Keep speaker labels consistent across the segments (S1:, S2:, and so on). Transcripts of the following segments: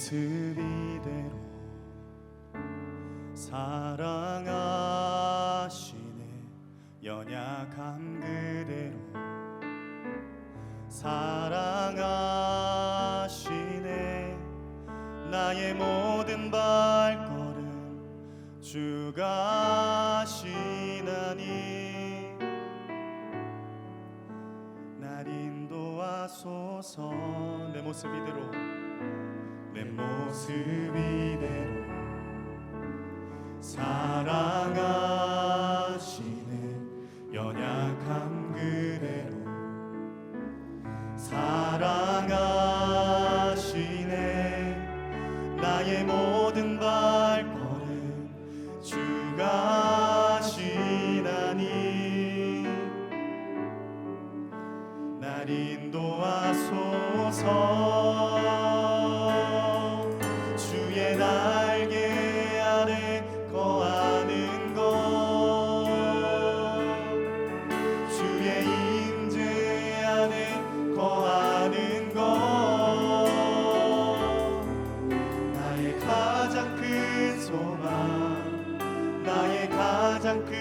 S1: 모습 이대로 사랑하시네. 연약함 그대로 사랑하시네. 나의 모든 발걸음 주가 하시나니 날 인도하소서. 내 모습 이대로 내 모습 이대로 사랑하시네. 연약함 그대로 사랑하시네. 나의 모든 발걸음 주가 하시나니 날 인도하소서. 주의 날개 아래 거하는 것, 주의 임재 안에 거하는 것, 나의 가장 큰 소망, 나의 가장 큰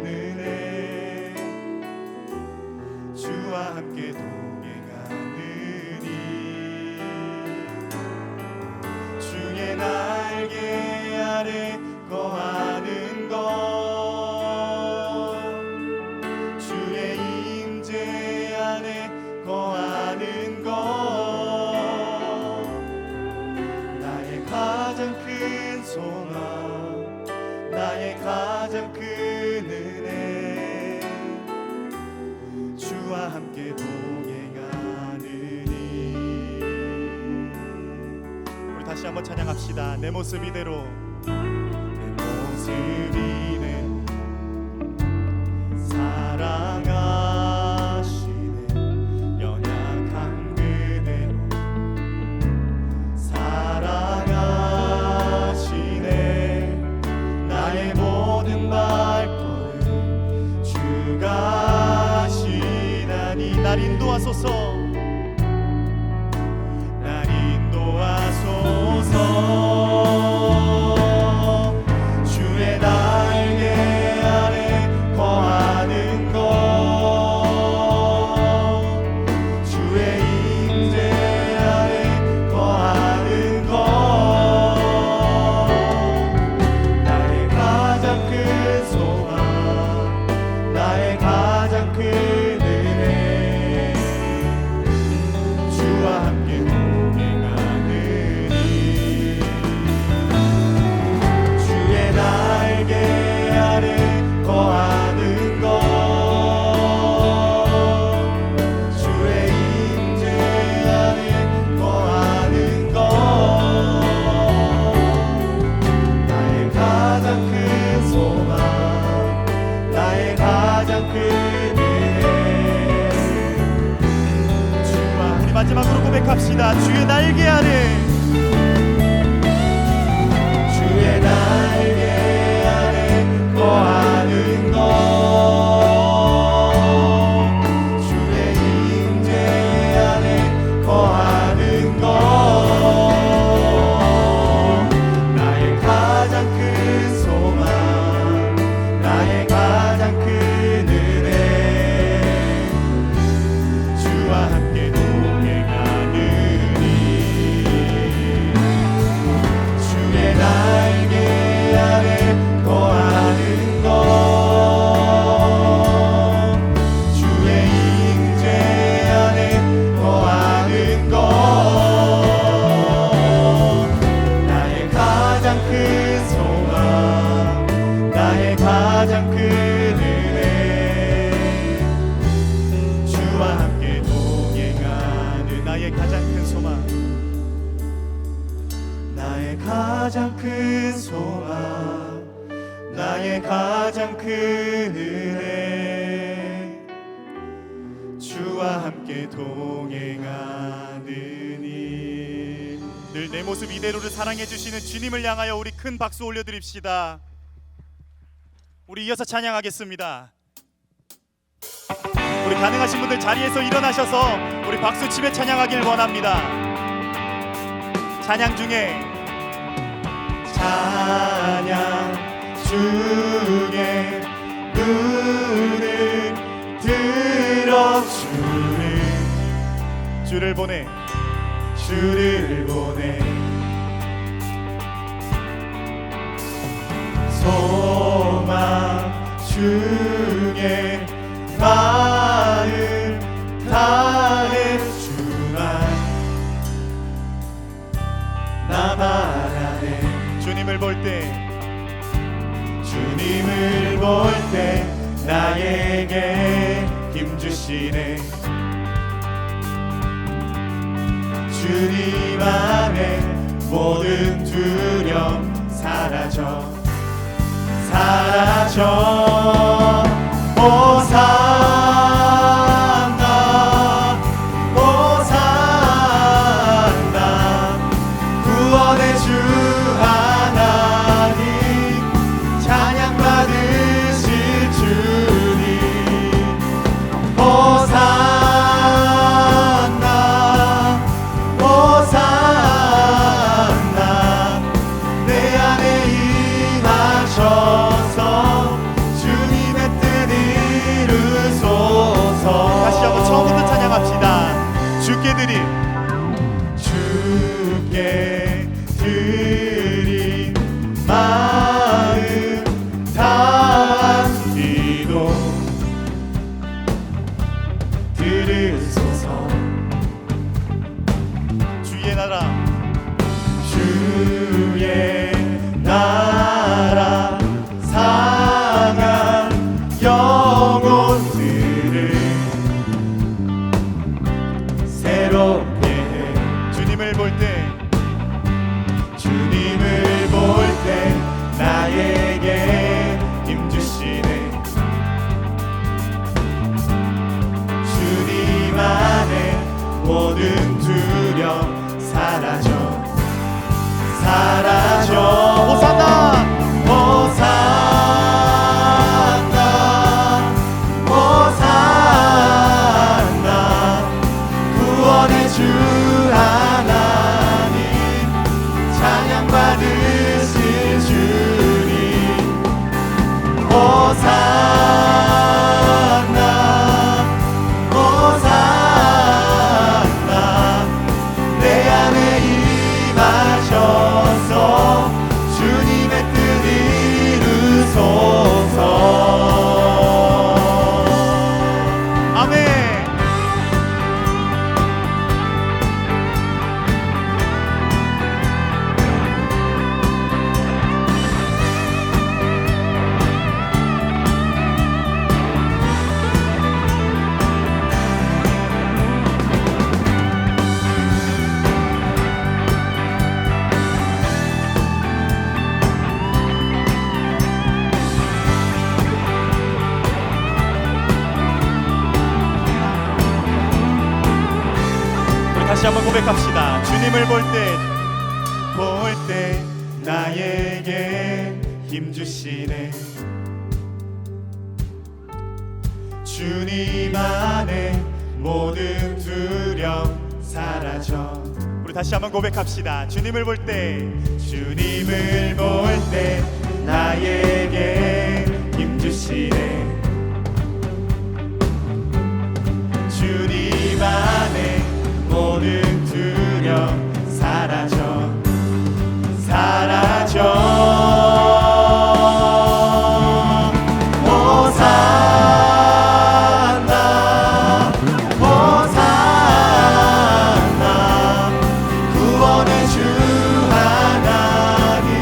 S1: 은혜, 주와 함께 동행하느니 주의 날개 아래 거하는 것, 주의 임재 안에 거하는 것, 나의 가장 큰 소망, 나의 가장 큰 은혜, 주와 함께 동행하느니. 우리 다시 한번 찬양합시다. 내 모습 이대로 내 모습 이대로 사랑하시네. 연약한 그대로 사랑하시네. 나의 모든 발걸음 주가 하시나니 날 인도하소서. 날 인도하소서. 주의 날개 아래 거하는 것, 주의 임재 아래 거하는 것, 나의 가장 큰 소망, 나의 가장 큰 은혜, 주와 함께 동행하느니 주의 날개 아래 거하는 것, 주의 임재 안에 거하는 것, 나의 가장 큰 소망, 나의 가장 큰 은혜, 주와. 우리 마지막으로 고백합시다. 주의 날개 아래, 주의 날개 아래 거하는 것, 주의 임재 안에 거하는 것, 나의 가장 큰 소망, 나의 가장 큰 은혜, 주와 함께 동행하느니 주의 날개 아래 거하는 것, 주의 임재 안에 거하는 것, 나의 가장 큰 소망, 나의 가장 큰 은혜, 주와 함께 동행하는 나의 가장 큰 소망, 나의 가장 큰 소망, 나의 가장 큰 은혜, 주와 함께 동행하느니. 늘 내 모습 이대로를 사랑해 주시는 주님을 향하여 우리 큰 박수 올려드립시다. 우리 이어서 찬양하겠습니다. 우리 가능하신 분들 자리에서 일어나셔서 우리 박수치며 찬양하길 원합니다. 찬양 중에 눈을 들어 주를 보내 소망 중에 마음 다해 주만 나 바라네. 주님을 볼 때 나에게 힘 주시네. 주님 안에 모든 두려움 사라져 호산나 구원의 주 하나님 찬양 받으실 주님 호산나 내 안에 임하셔서 주님의 뜻 이루소서. 다시 한번 처음부터 찬양합시다. 주께 드린 마음 다한 기도 들으소서. 주의 나라 상한 영혼들을 새롭게 해. 주님을 볼 때 나에게 힘 주시네. 주님 안에 모든 두려움 사라져 호산나 구원의 주 하나님 찬양 받으실 주님 호산나 내 안에 임하셔서 주님의 뜻 이루소서. 아멘. 다시 한번 고백합시다. 주님을 볼 때 나에게 힘 주시네. 주님 안에 모든 두려움 사라져. 우리 다시 한번 고백합시다. 주님을 볼 때 나에게 힘 주시네. 주님 안에 모든 두려움 사라져 호산나 구원의 주 하나님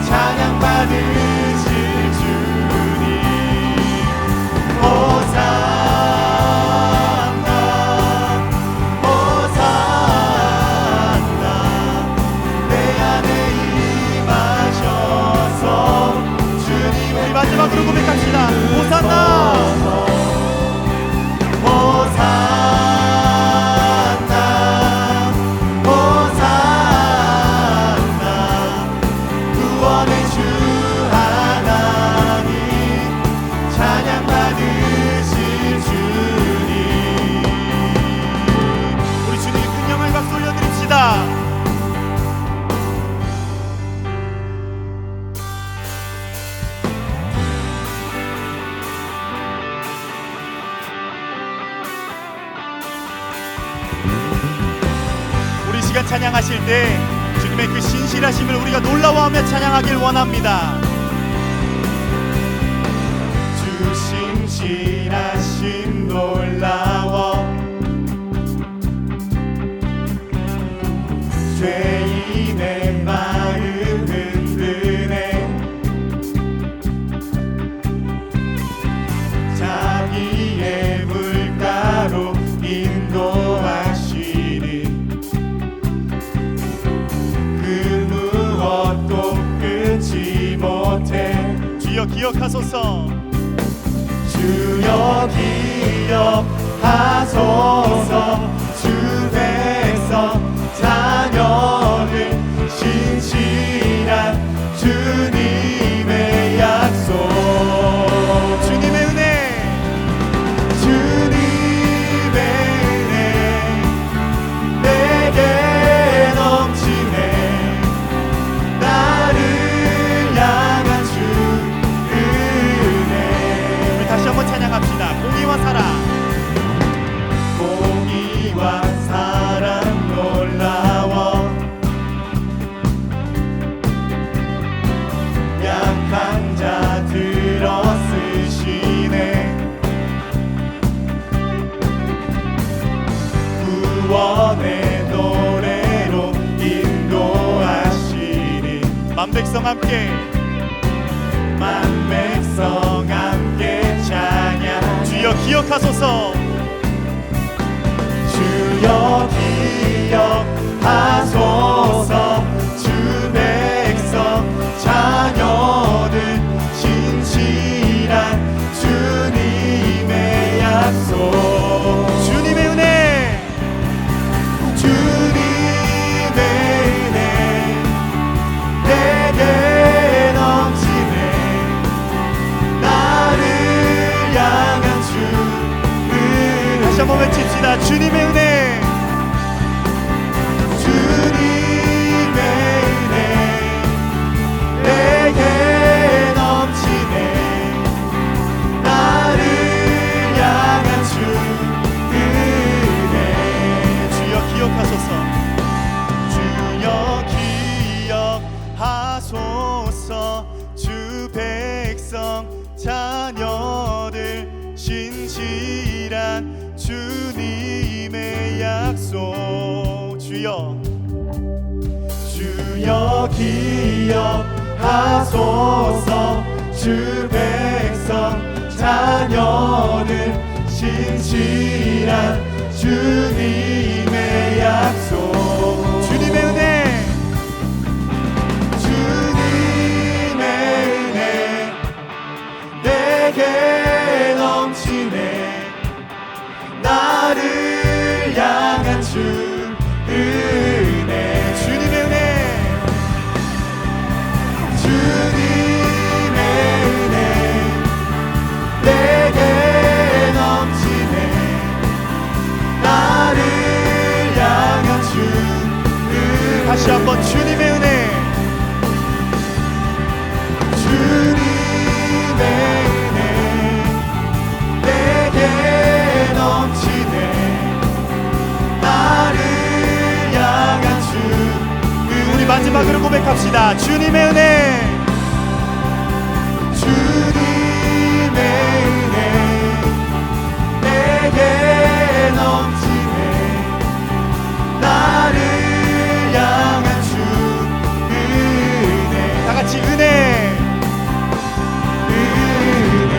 S1: 찬양 받으실 주님 시간 찬양하실 때 주님의 그 신실하심을 우리가 놀라워하며 찬양하길 원합니다. 주 신실하심 놀라워 죄인의 마음 흔드네 자비의 물가로 인도하시니 그 무엇도 끊지 못해. 주여 기억하소서. 주여 기억하소서. 주 백성 자녀들 신실한 주님의 약속. 주님의 은혜, 주님의 은혜 내게 넘치네. 나를 향한 주 은혜. 우리 다시 한번 찬양합시다. 공의와 사랑, 공의와 사랑 놀라워 약한 자 들어 쓰시네. 구원의 노래로 인도하시니 만백성 함께, 만백성 함께 찬양. 주여 기억하소서. 주여 기억하소서. 주 백성 자녀들 신실한 주님의 약속. 주님의 은혜, 주님의 은혜 내게 넘치네. 나를 향한 주 은혜. 다시 한번 외칩시다. 주님의 은혜, 주님의 은혜 내게 넘치네. 나를 향한 주 은혜. 주여 기억하소서. 주여 기억하소서. 주 백성 자녀들 신실한 주님의 약속. 주여, 주여 기억하소서. 주 백성 자녀들 신실한 주님의 약속. 주님의 은혜, 주님의 은혜 내게 넘치네. 나를 향한 주 은혜. 주님의 은혜, 주님의 은혜 내게 넘치네. 나를 향한 주 은혜. 다시 한번 주님의 은혜, 주님의 은혜 내게 넘치네. 나를 향한 주 은혜. 우리 마지막으로 고백합시다. 주님의 은혜, 주님의 은혜 내게 넘치네. 나를 향한 주 은혜. 다같이 은혜, 은혜.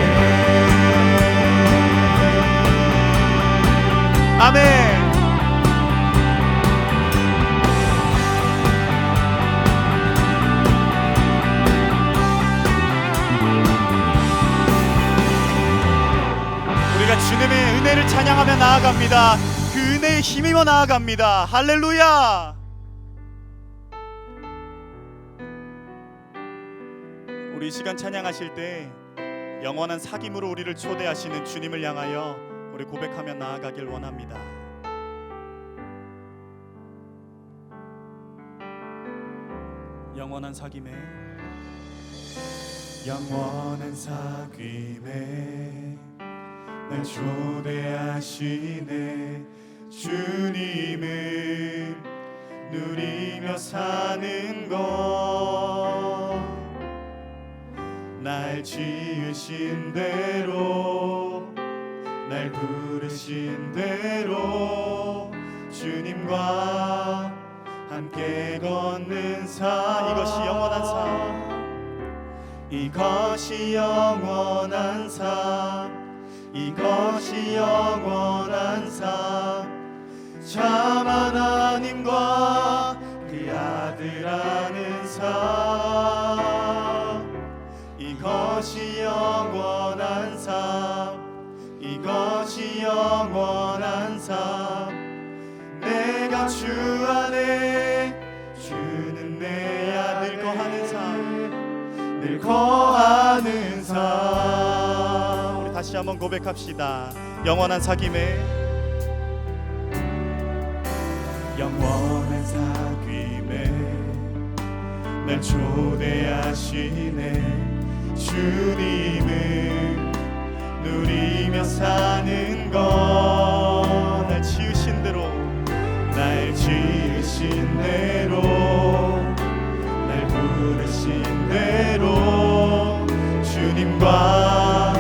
S1: 아멘. 우리가 주님의 은혜를 찬양하며 나아갑니다. 그 은혜에 힘입어 나아갑니다. 할렐루야. 우리 이 시간 찬양하실 때 영원한 사귐으로 우리를 초대하시는 주님을 향하여 우리 고백하며 나아가길 원합니다. 영원한 사귐에, 영원한 사귐에 날 초대하시네. 주님은 누리며 사는 것, 날 지으신 대로, 날 부르신 대로 주님과 함께 걷는 삶, 이것이 영원한 삶, 이것이 영원한 삶, 이것이 영원한 삶, 참 하나님과 그 아들 아는 삶, 이것이 영원한 삶, 이것이 영원한 삶, 내가 주 안에, 주는 내 아들 거하는 삶, 늘 거하는 삶. 우리 다시 한번 고백합시다. 영원한 사귐에, 영원한 사귐에 날 초대하시네. 주님을 누리며 사는 것, 날 지으신 대로, 날 지으신 대로, 날 부르신 대로 주님과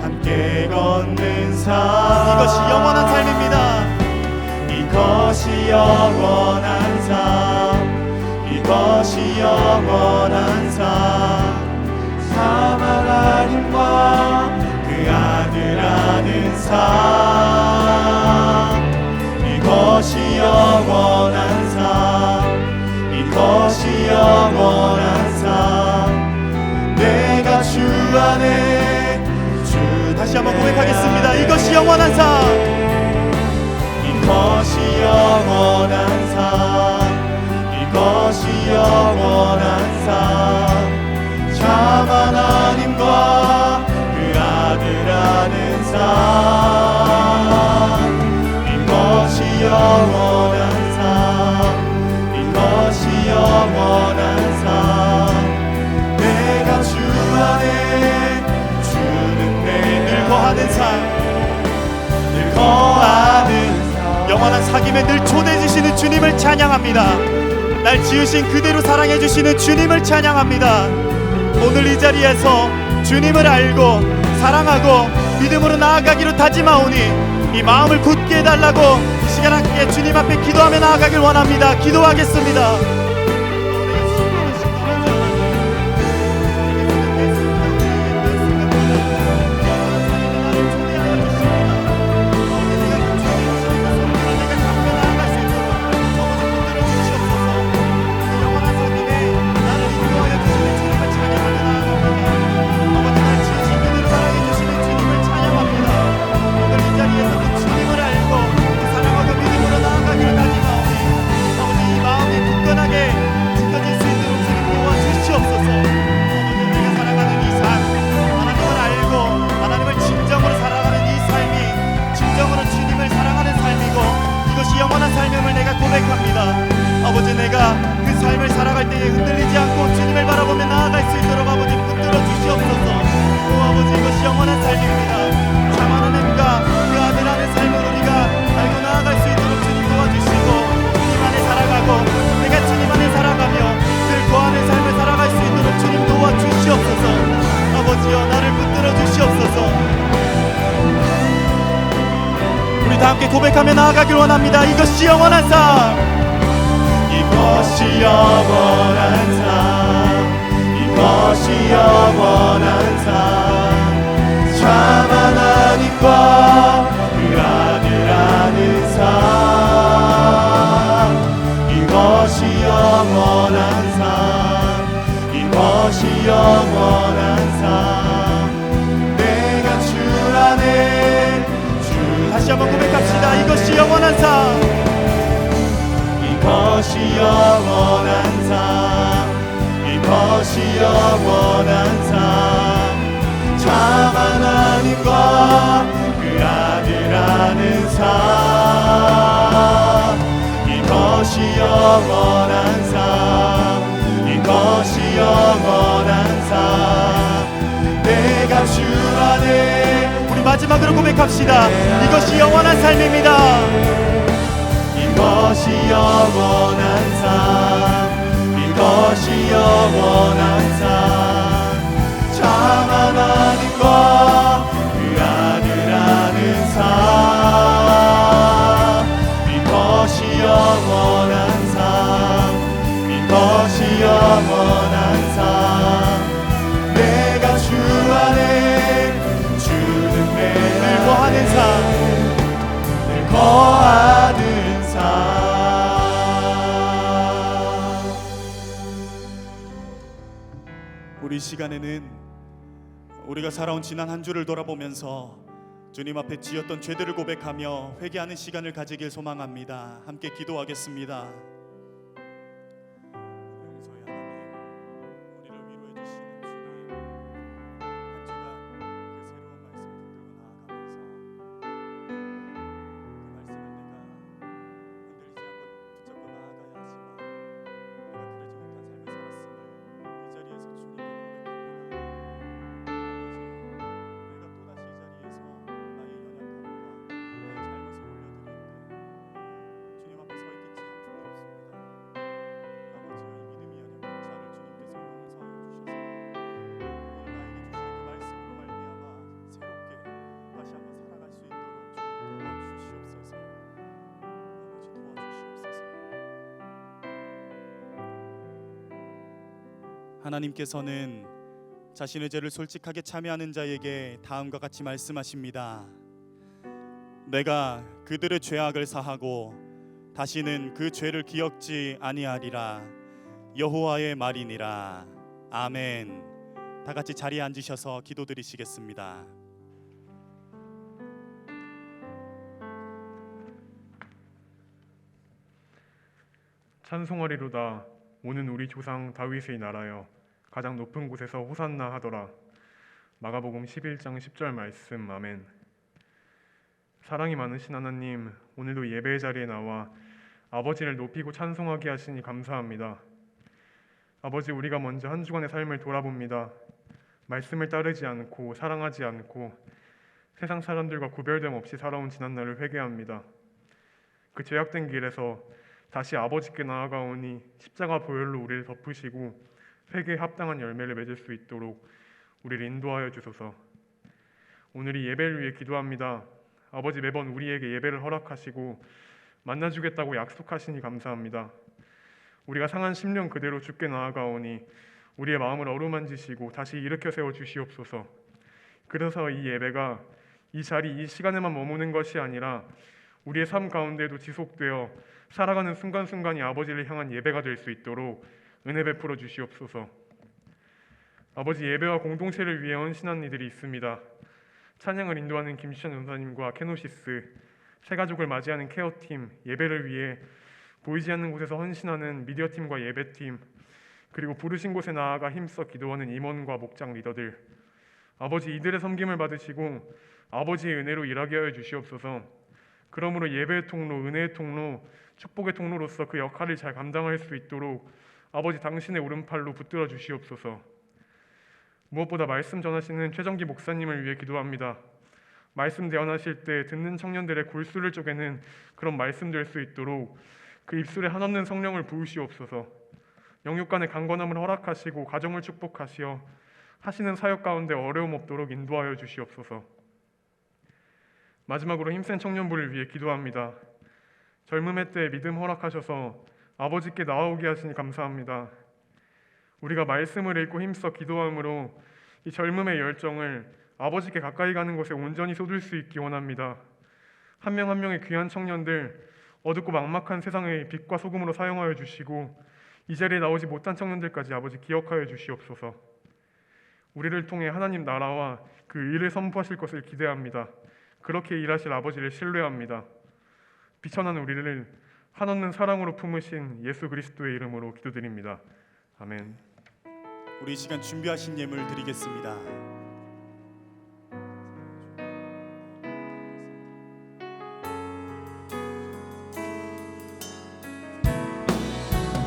S1: 함께 걷는 삶, 이것이 영원한 삶입니다. 이것이 영원한 삶, 이것이 영원한 삶, 참 하나님과 그 아들 아는 삶, 이것이 영원한 삶, 이것이 영원한 삶, 내가 주 안에, 주, 다시 한번 고백하겠습니다. 이것이 영원한 삶, 이것이 영원한 삶, 이것이 영원한 삶, 참 하나님과 그 아들 아는 삶, 이것이 영원한 삶, 이것이 영원한 삶, 내가 주 안에, 주는 내 늘 거하는 삶, 늘 거하는 영원한 사귐에 늘 초대해 주시는 주님을 찬양합니다. 날 지으신 그대로 사랑해 주시는 주님을 찬양합니다. 오늘 이 자리에서 주님을 알고 사랑하고 믿음으로 나아가기로 다짐하오니 이 마음을 굳게 해달라고 이 시간 함께 주님 앞에 기도하며 나아가길 원합니다. 기도하겠습니다. 아버지, 내가 그 삶을 살아갈 때에 흔들리지 않고 주님을 바라보며 나아갈 수 있도록 아버지 붙들어 주시옵소서. 아버지, 이것이 영원한 삶입니다. 참 하나님과 그 아들아는 삶을 우리가 알고 나아갈 수 있도록 주님 도와주시고, 주님 안에 살아가고 내가 주님 안에 살아가며 늘 거하는 삶을 살아갈 수 있도록 주님 도와주시옵소서. 아버지여, 나를 붙들어 주시옵소서. 우리 다 함께 고백하며 나아가길 원합니다. 이것이 영원한 삶, 이것이 영원한 삶, 이것이 영원한 삶, 참 하나님과 그 아들 아는 삶, 이것이 영원한 삶, 이것이 영원한 삶, 내가 주 안에, 주, 다시 한번 고백합시다. 이것이 영원한 삶, 이것이 영원한 삶, 이것이 영원한 삶, 참 하나님과 그 아들 아는 삶, 이것이 영원한 삶, 이것이 영원한 삶, 내가 주 안에, 우리 마지막으로 고백합시다. 이것이 영원한 삶입니다. 이것이 영원한 삶, 이것이 영원한 삶. 참 하나님과 그 아들 아는 삶, 이것이 영원한 삶, 이것이 영원한 삶. 내가 주 안에 주는 늘 거하는 삶, 늘 거하는 삶. 우리 시간에는 우리가 살아온 지난 한 주를 돌아보면서 주님 앞에 지었던 죄들을 고백하며 회개하는 시간을 가지길 소망합니다. 함께 기도하겠습니다. 용서의 하나님, 우리를 위로해 주시는 주님, 한 주간 그 새로운 말씀 붙들고 나아가면서 그 말씀을 내가 흔들리지 않고 붙잡고 나아가야 하지만 내가 그러지 못한 삶을 살았으니 이 자리에서 주님을 고백합니다. 내가 또다시 이 자리에서 나의 연약함과 나의 잘못을 올려드리는데 주님 앞에 서 있기 참 부끄럽습니다. 아버지여, 이 믿음이 연약한 자를 주님께서 용서하여 주셔서 오늘 나에게 주시는 그 말씀으로 말미암아 새롭게 다시 한번 살아갈 수 있도록 주님 도와주시옵소서. 아버지 도와주시옵소서. 하나님께서는 자신의 죄를 솔직하게 참여하는 자에게 다음과 같이 말씀하십니다. 내가 그들의 죄악을 사하고 다시는 그 죄를 기억지 아니하리라. 여호와의 말이니라. 아멘. 다 같이 자리에 앉으셔서 기도드리시겠습니다.
S2: 찬송하리로다. 오는 우리 조상 다윗의 나라여, 가장 높은 곳에서 호산나 하더라. 마가복음 11장 10절 말씀. 아멘. 사랑이 많으신 하나님, 오늘도 예배의 자리에 나와 아버지를 높이고 찬송하게 하시니 감사합니다. 아버지, 우리가 먼저 한 주간의 삶을 돌아봅니다. 말씀을 따르지 않고 사랑하지 않고 세상 사람들과 구별됨 없이 살아온 지난날을 회개합니다. 그 죄악된 길에서 다시 아버지께 나아가오니 십자가 보혈로 우리를 덮으시고 회개에 합당한 열매를 맺을 수 있도록 우리를 인도하여 주소서. 오늘 이 예배를 위해 기도합니다. 아버지, 매번 우리에게 예배를 허락하시고 만나주겠다고 약속하시니 감사합니다. 우리가 상한 심령 그대로 주께 나아가오니 우리의 마음을 어루만지시고 다시 일으켜 세워 주시옵소서. 그래서 이 예배가 이 자리, 이 시간에만 머무는 것이 아니라 우리의 삶 가운데도 지속되어 살아가는 순간순간이 아버지를 향한 예배가 될 수 있도록 은혜 베풀어 주시옵소서. 아버지, 예배와 공동체를 위해 헌신한 이들이 있습니다. 찬양을 인도하는 김시현 은사님과 케노시스, 새가족을 맞이하는 케어팀, 예배를 위해 보이지 않는 곳에서 헌신하는 미디어팀과 예배팀, 그리고 부르신 곳에 나아가 힘써 기도하는 임원과 목장 리더들, 아버지, 이들의 섬김을 받으시고 아버지의 은혜로 일하게 하여 주시옵소서. 그러므로 예배의 통로, 은혜의 통로, 축복의 통로로서 그 역할을 잘 감당할 수 있도록 아버지, 당신의 오른팔로 붙들어 주시옵소서. 무엇보다 말씀 전하시는 최정기 목사님을 위해 기도합니다. 말씀 대언하실 때 듣는 청년들의 골수를 쪼개는 그런 말씀 될 수 있도록 그 입술에 한없는 성령을 부으시옵소서. 영육 간의 강건함을 허락하시고 가정을 축복하시어 하시는 사역 가운데 어려움 없도록 인도하여 주시옵소서. 마지막으로 힘센 청년부를 위해 기도합니다. 젊음의 때에 믿음 허락하셔서 아버지께 나아오게 하시니 감사합니다. 우리가 말씀을 읽고 힘써 기도함으로 이 젊음의 열정을 아버지께 가까이 가는 곳에 온전히 쏟을 수 있기 원합니다. 한 명 한 명의 귀한 청년들, 어둡고 막막한 세상의 빛과 소금으로 사용하여 주시고 이 자리에 나오지 못한 청년들까지 아버지 기억하여 주시옵소서. 우리를 통해 하나님 나라와 그 일을 선포하실 것을 기대합니다. 그렇게 일하실 아버지를 신뢰합니다. 비천한 우리를 한없는 사랑으로 품으신 예수 그리스도의 이름으로 기도드립니다. 아멘.
S1: 우리 이 시간 준비하신 예물 드리겠습니다.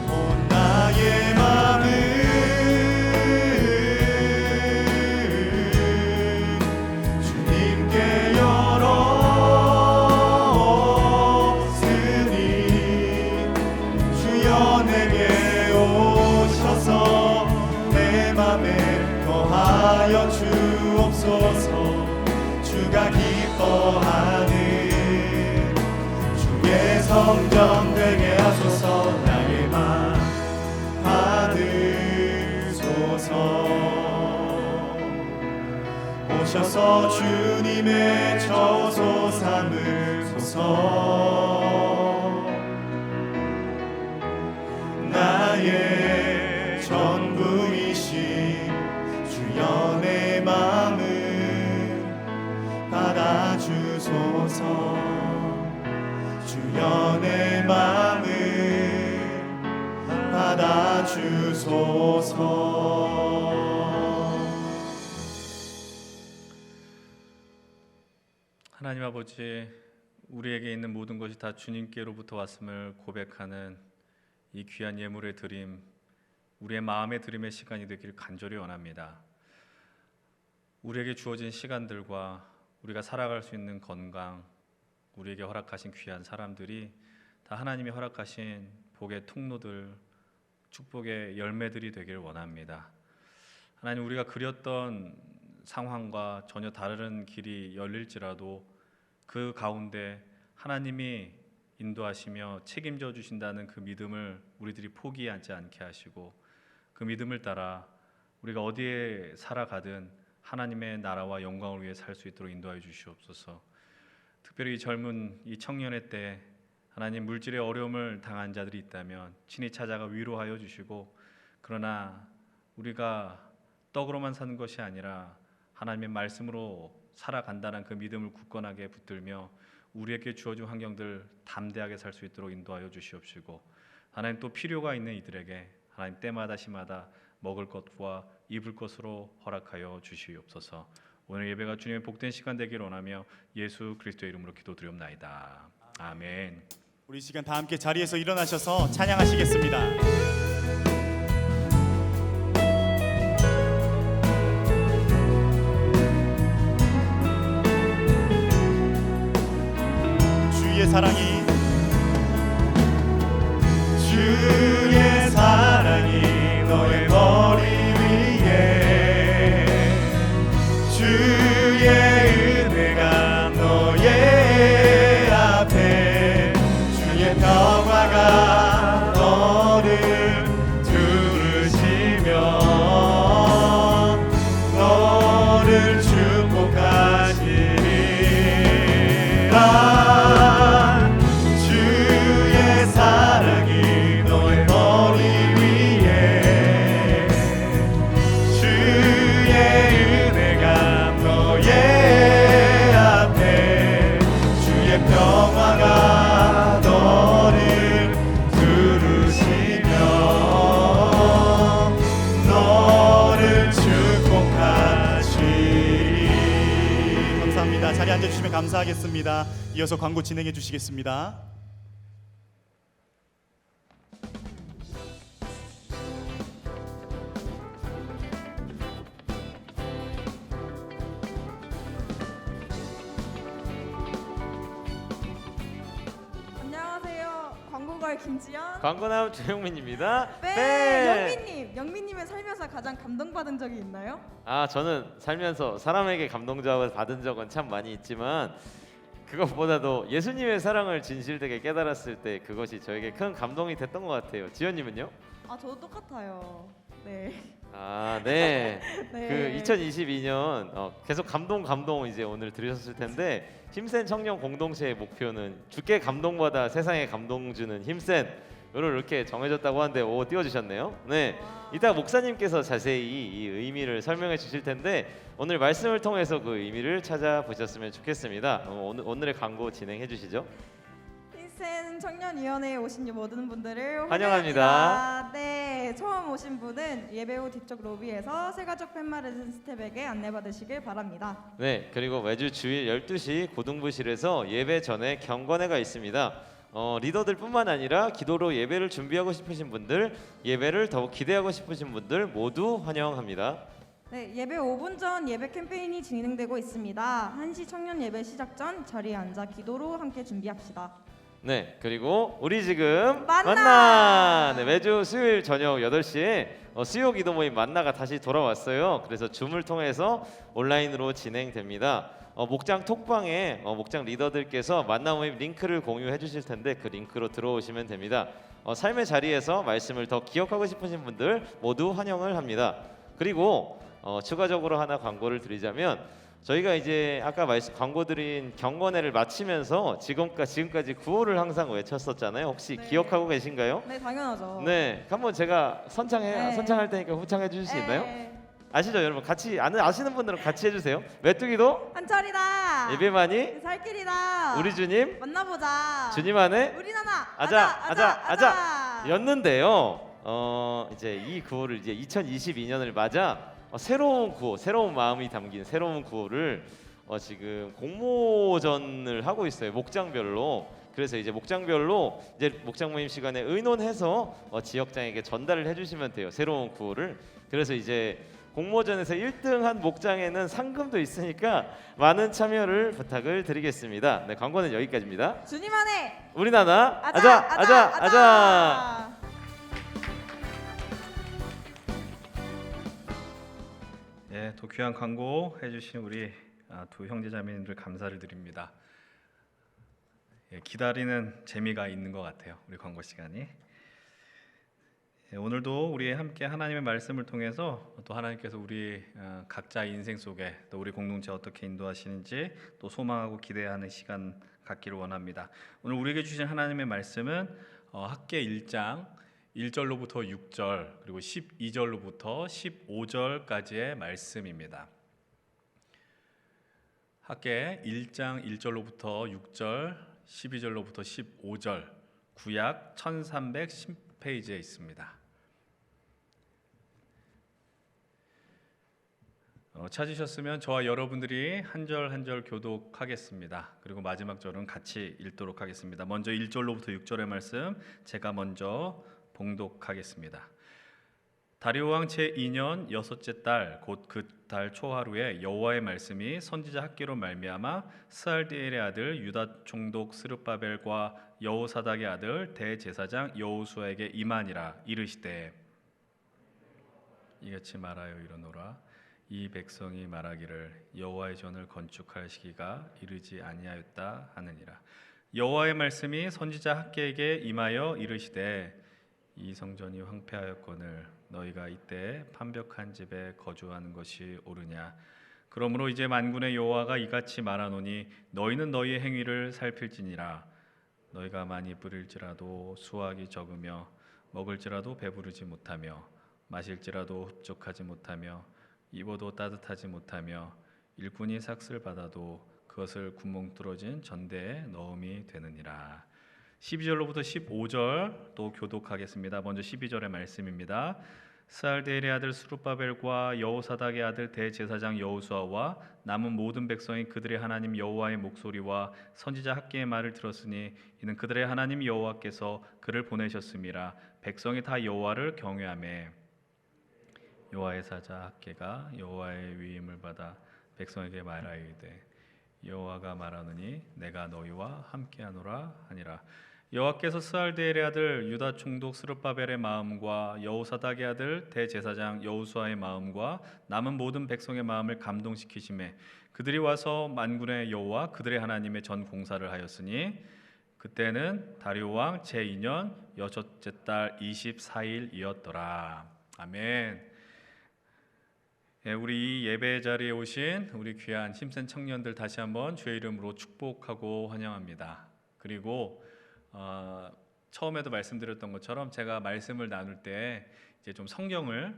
S1: 온 나의 마음을 주님께 열었으니 정정되게 하소서. 나의 맘 받으소서. 오셔서 주님의 저소 삼으소서. 나의 전부이신 주여 내 마음을 받아주소서. 주여 내 마음을 받아주소서.
S3: 하나님 아버지, 우리에게 있는 모든 것이 다 주님께로부터 왔음을 고백하는 이 귀한 예물의 드림, 우리의 마음의 드림의 시간이 되길 간절히 원합니다. 우리에게 주어진 시간들과 우리가 살아갈 수 있는 건강, 우리에게 허락하신 귀한 사람들이 다 하나님이 허락하신 복의 통로들, 축복의 열매들이 되길 원합니다. 하나님, 우리가 그렸던 상황과 전혀 다른 길이 열릴지라도 그 가운데 하나님이 인도하시며 책임져 주신다는 그 믿음을 우리들이 포기하지 않게 하시고, 그 믿음을 따라 우리가 어디에 살아가든 하나님의 나라와 영광을 위해 살 수 있도록 인도하여 주시옵소서. 특별히 이 젊은 이 청년의 때 하나님, 물질의 어려움을 당한 자들이 있다면 친히 찾아가 위로하여 주시고, 그러나 우리가 떡으로만 사는 것이 아니라 하나님의 말씀으로 살아간다는 그 믿음을 굳건하게 붙들며 우리에게 주어진 환경들 담대하게 살 수 있도록 인도하여 주시옵시고, 하나님 또 필요가 있는 이들에게 하나님 때마다 시마다 먹을 것과 입을 것으로 허락하여 주시옵소서. 오늘 예배가 주님의 복된 시간 되기를 원하며 예수 그리스도의 이름으로 기도드리옵나이다. 아멘.
S1: 우리 시간 다 함께 자리에서 일어나셔서 찬양하시겠습니다. 주의 사랑이 너의 머리 위에, 주의 은혜가 너의 앞에, 주의 평화가 너를 두르시며 너를 축복하시리라. 주의 사랑이 너의 머리 위에, 주의 은혜가 너의 앞에, 주의 평화가 너를 두르시며 너를 축복하시리. 감사합니다. 자리에 앉아주시면 감사하겠습니다. 이어서 광고 진행해 주시겠습니다.
S4: 안녕하세요. 광고걸 김지연.
S5: 광고나무 조영민입니다.
S4: 네. 영민님의 살면서 가장 감동받은 적이 있나요?
S5: 저는 살면서 사람에게 감동적을 받은 적은 참 많이 있지만 그것보다도 예수님의 사랑을 진실되게 깨달았을 때 그것이 저에게 큰 감동이 됐던 것 같아요. 지연님은요?
S4: 저도 똑같아요. 네.
S5: 네.
S4: 네.
S5: 그 2022년 계속 감동 이제 오늘 들으셨을 텐데, 힘센 청년 공동체의 목표는 주께 감동받아 세상에 감동 주는 힘센 요를 이렇게 정해졌다고 하는데, 띄워주셨네요. 네. 이따 목사님께서 자세히 이 의미를 설명해 주실 텐데 오늘 말씀을 통해서 그 의미를 찾아보셨으면 좋겠습니다. 오늘의 광고 진행해 주시죠.
S4: 힘센 청년위원회에 오신 모든 분들을
S5: 환영합니다.
S4: 네, 처음 오신 분은 예배 후 뒤쪽 로비에서 새가족 팻말을 스텝에게 안내받으시길 바랍니다.
S5: 네, 그리고 매주 주일 12시 고등부실에서 예배 전에 경건회가 있습니다. 리더들뿐만 아니라 기도로 예배를 준비하고 싶으신 분들, 예배를 더욱 기대하고 싶으신 분들 모두 환영합니다.
S4: 네, 예배 5분 전 예배 캠페인이 진행되고 있습니다. 1시 청년 예배 시작 전 자리에 앉아 기도로 함께 준비합시다.
S5: 네, 그리고 우리 지금
S4: 만나!
S5: 네, 매주 수요일 저녁 8시에 수요 기도 모임 만나가 다시 돌아왔어요. 그래서 줌을 통해서 온라인으로 진행됩니다. 목장 톡방에 목장 리더들께서 만남 모임 링크를 공유해 주실 텐데 그 링크로 들어오시면 됩니다. 삶의 자리에서 말씀을 더 기억하고 싶으신 분들 모두 환영을 합니다. 그리고 추가적으로 하나 광고를 드리자면 저희가 이제 아까 광고 드린 경건회를 마치면서 지금까지 구호를 항상 외쳤었잖아요. 혹시
S4: 네.
S5: 기억하고 계신가요?
S4: 네, 당연하죠.
S5: 네, 한번 제가
S4: 네.
S5: 선창할 테니까 후창해 주실 수 있나요?
S4: 네.
S5: 아시죠, 여러분? 같이 아시는 분들은 같이 해주세요. 메뚜기도
S4: 한철이다.
S5: 예배만이
S4: 살길이다.
S5: 우리 주님
S4: 만나보자.
S5: 주님 안에
S4: 우리 나나.
S5: 아자 였는데요. 이제 이 구호를 이제 2022년을 맞아 새로운 구호, 새로운 마음이 담긴 새로운 구호를 지금 공모전을 하고 있어요. 목장별로. 그래서 이제 목장별로 이제 목장 모임 시간에 의논해서 지역장에게 전달을 해주시면 돼요. 새로운 구호를. 그래서 이제 공모전에서 1등한 목장에는 상금도 있으니까 많은 참여를 부탁을 드리겠습니다. 네, 광고는 여기까지입니다.
S4: 주님 안에.
S5: 우리 나나 아자.
S3: 예, 또 귀한 광고 해주신 우리 두 형제자매님들 감사를 드립니다. 예, 기다리는 재미가 있는 것 같아요. 우리 광고 시간이. 예, 오늘도 우리 함께 하나님의 말씀을 통해서 또 하나님께서 우리 각자의 인생 속에 또 우리 공동체 어떻게 인도하시는지 또 소망하고 기대하는 시간 갖기를 원합니다. 오늘 우리에게 주신 하나님의 말씀은 학계 1장 1절로부터 6절 그리고 12절로부터 15절까지의 말씀입니다. 학계 1장 1절로부터 6절 12절로부터 15절 구약 1310페이지에 있습니다. 찾으셨으면 저와 여러분들이 한 절 한 절 교독하겠습니다. 그리고 마지막 절은 같이 읽도록 하겠습니다. 먼저 1절로부터 6절의 말씀 제가 먼저 봉독하겠습니다. 다리오 왕 제2년 여섯째 달 곧 그 달 초하루에 여호와의 말씀이 선지자 학기로 말미암아 스알디엘의 아들 유다 총독 스룹바벨과 여호사닥의 아들 대제사장 여호수아에게 임하니라. 이르시되 이같이 말하여 이르노라. 이 백성이 말하기를 여호와의 전을 건축할 시기가 이르지 아니하였다 하느니라. 여호와의 말씀이 선지자 학기에게 임하여 이르시되 이 성전이 황폐하였거늘 너희가 이때 판벽한 집에 거주하는 것이 옳으냐. 그러므로 이제 만군의 여호와가 이같이 말하노니 너희는 너희의 행위를 살필지니라. 너희가 많이 부릴지라도 수확이 적으며 먹을지라도 배부르지 못하며 마실지라도 흡족하지 못하며 입어도 따뜻하지 못하며 일꾼이 삭슬 받아도 그것을 구멍 뚫어진 전대에 넣음이 되느니라. 12절로부터 15절 또 교독하겠습니다. 먼저 12절의 말씀입니다. 스알디엘의 아들 스룹바벨과 여호사닥의 아들 대제사장 여호수아와 남은 모든 백성이 그들의 하나님 여호와의 목소리와 선지자 학기의 말을 들었으니 이는 그들의 하나님 여호와께서 그를 보내셨음이라. 백성이 다 여호와를 경외하며 여호와의 사자 학기가 여호와의 위임을 받아 백성에게 말하이되 여호와가 말하느니 내가 너희와 함께하노라 하니라. 여호와께서 스알디엘의 아들 유다 총독 스룹바벨의 마음과 여호사닥의 아들 대제사장 여호수아의 마음과 남은 모든 백성의 마음을 감동시키시매 그들이 와서 만군의 여호와 그들의 하나님의 전 공사를 하였으니 그때는 다리오 왕 제2년 여섯째 달 24일이었더라. 아멘. 예, 우리 이 예배 자리에 오신 우리 귀한 힘센 청년들 다시 한번 주의 이름으로 축복하고 환영합니다. 그리고 처음에도 말씀드렸던 것처럼 제가 말씀을 나눌 때 이제 좀 성경을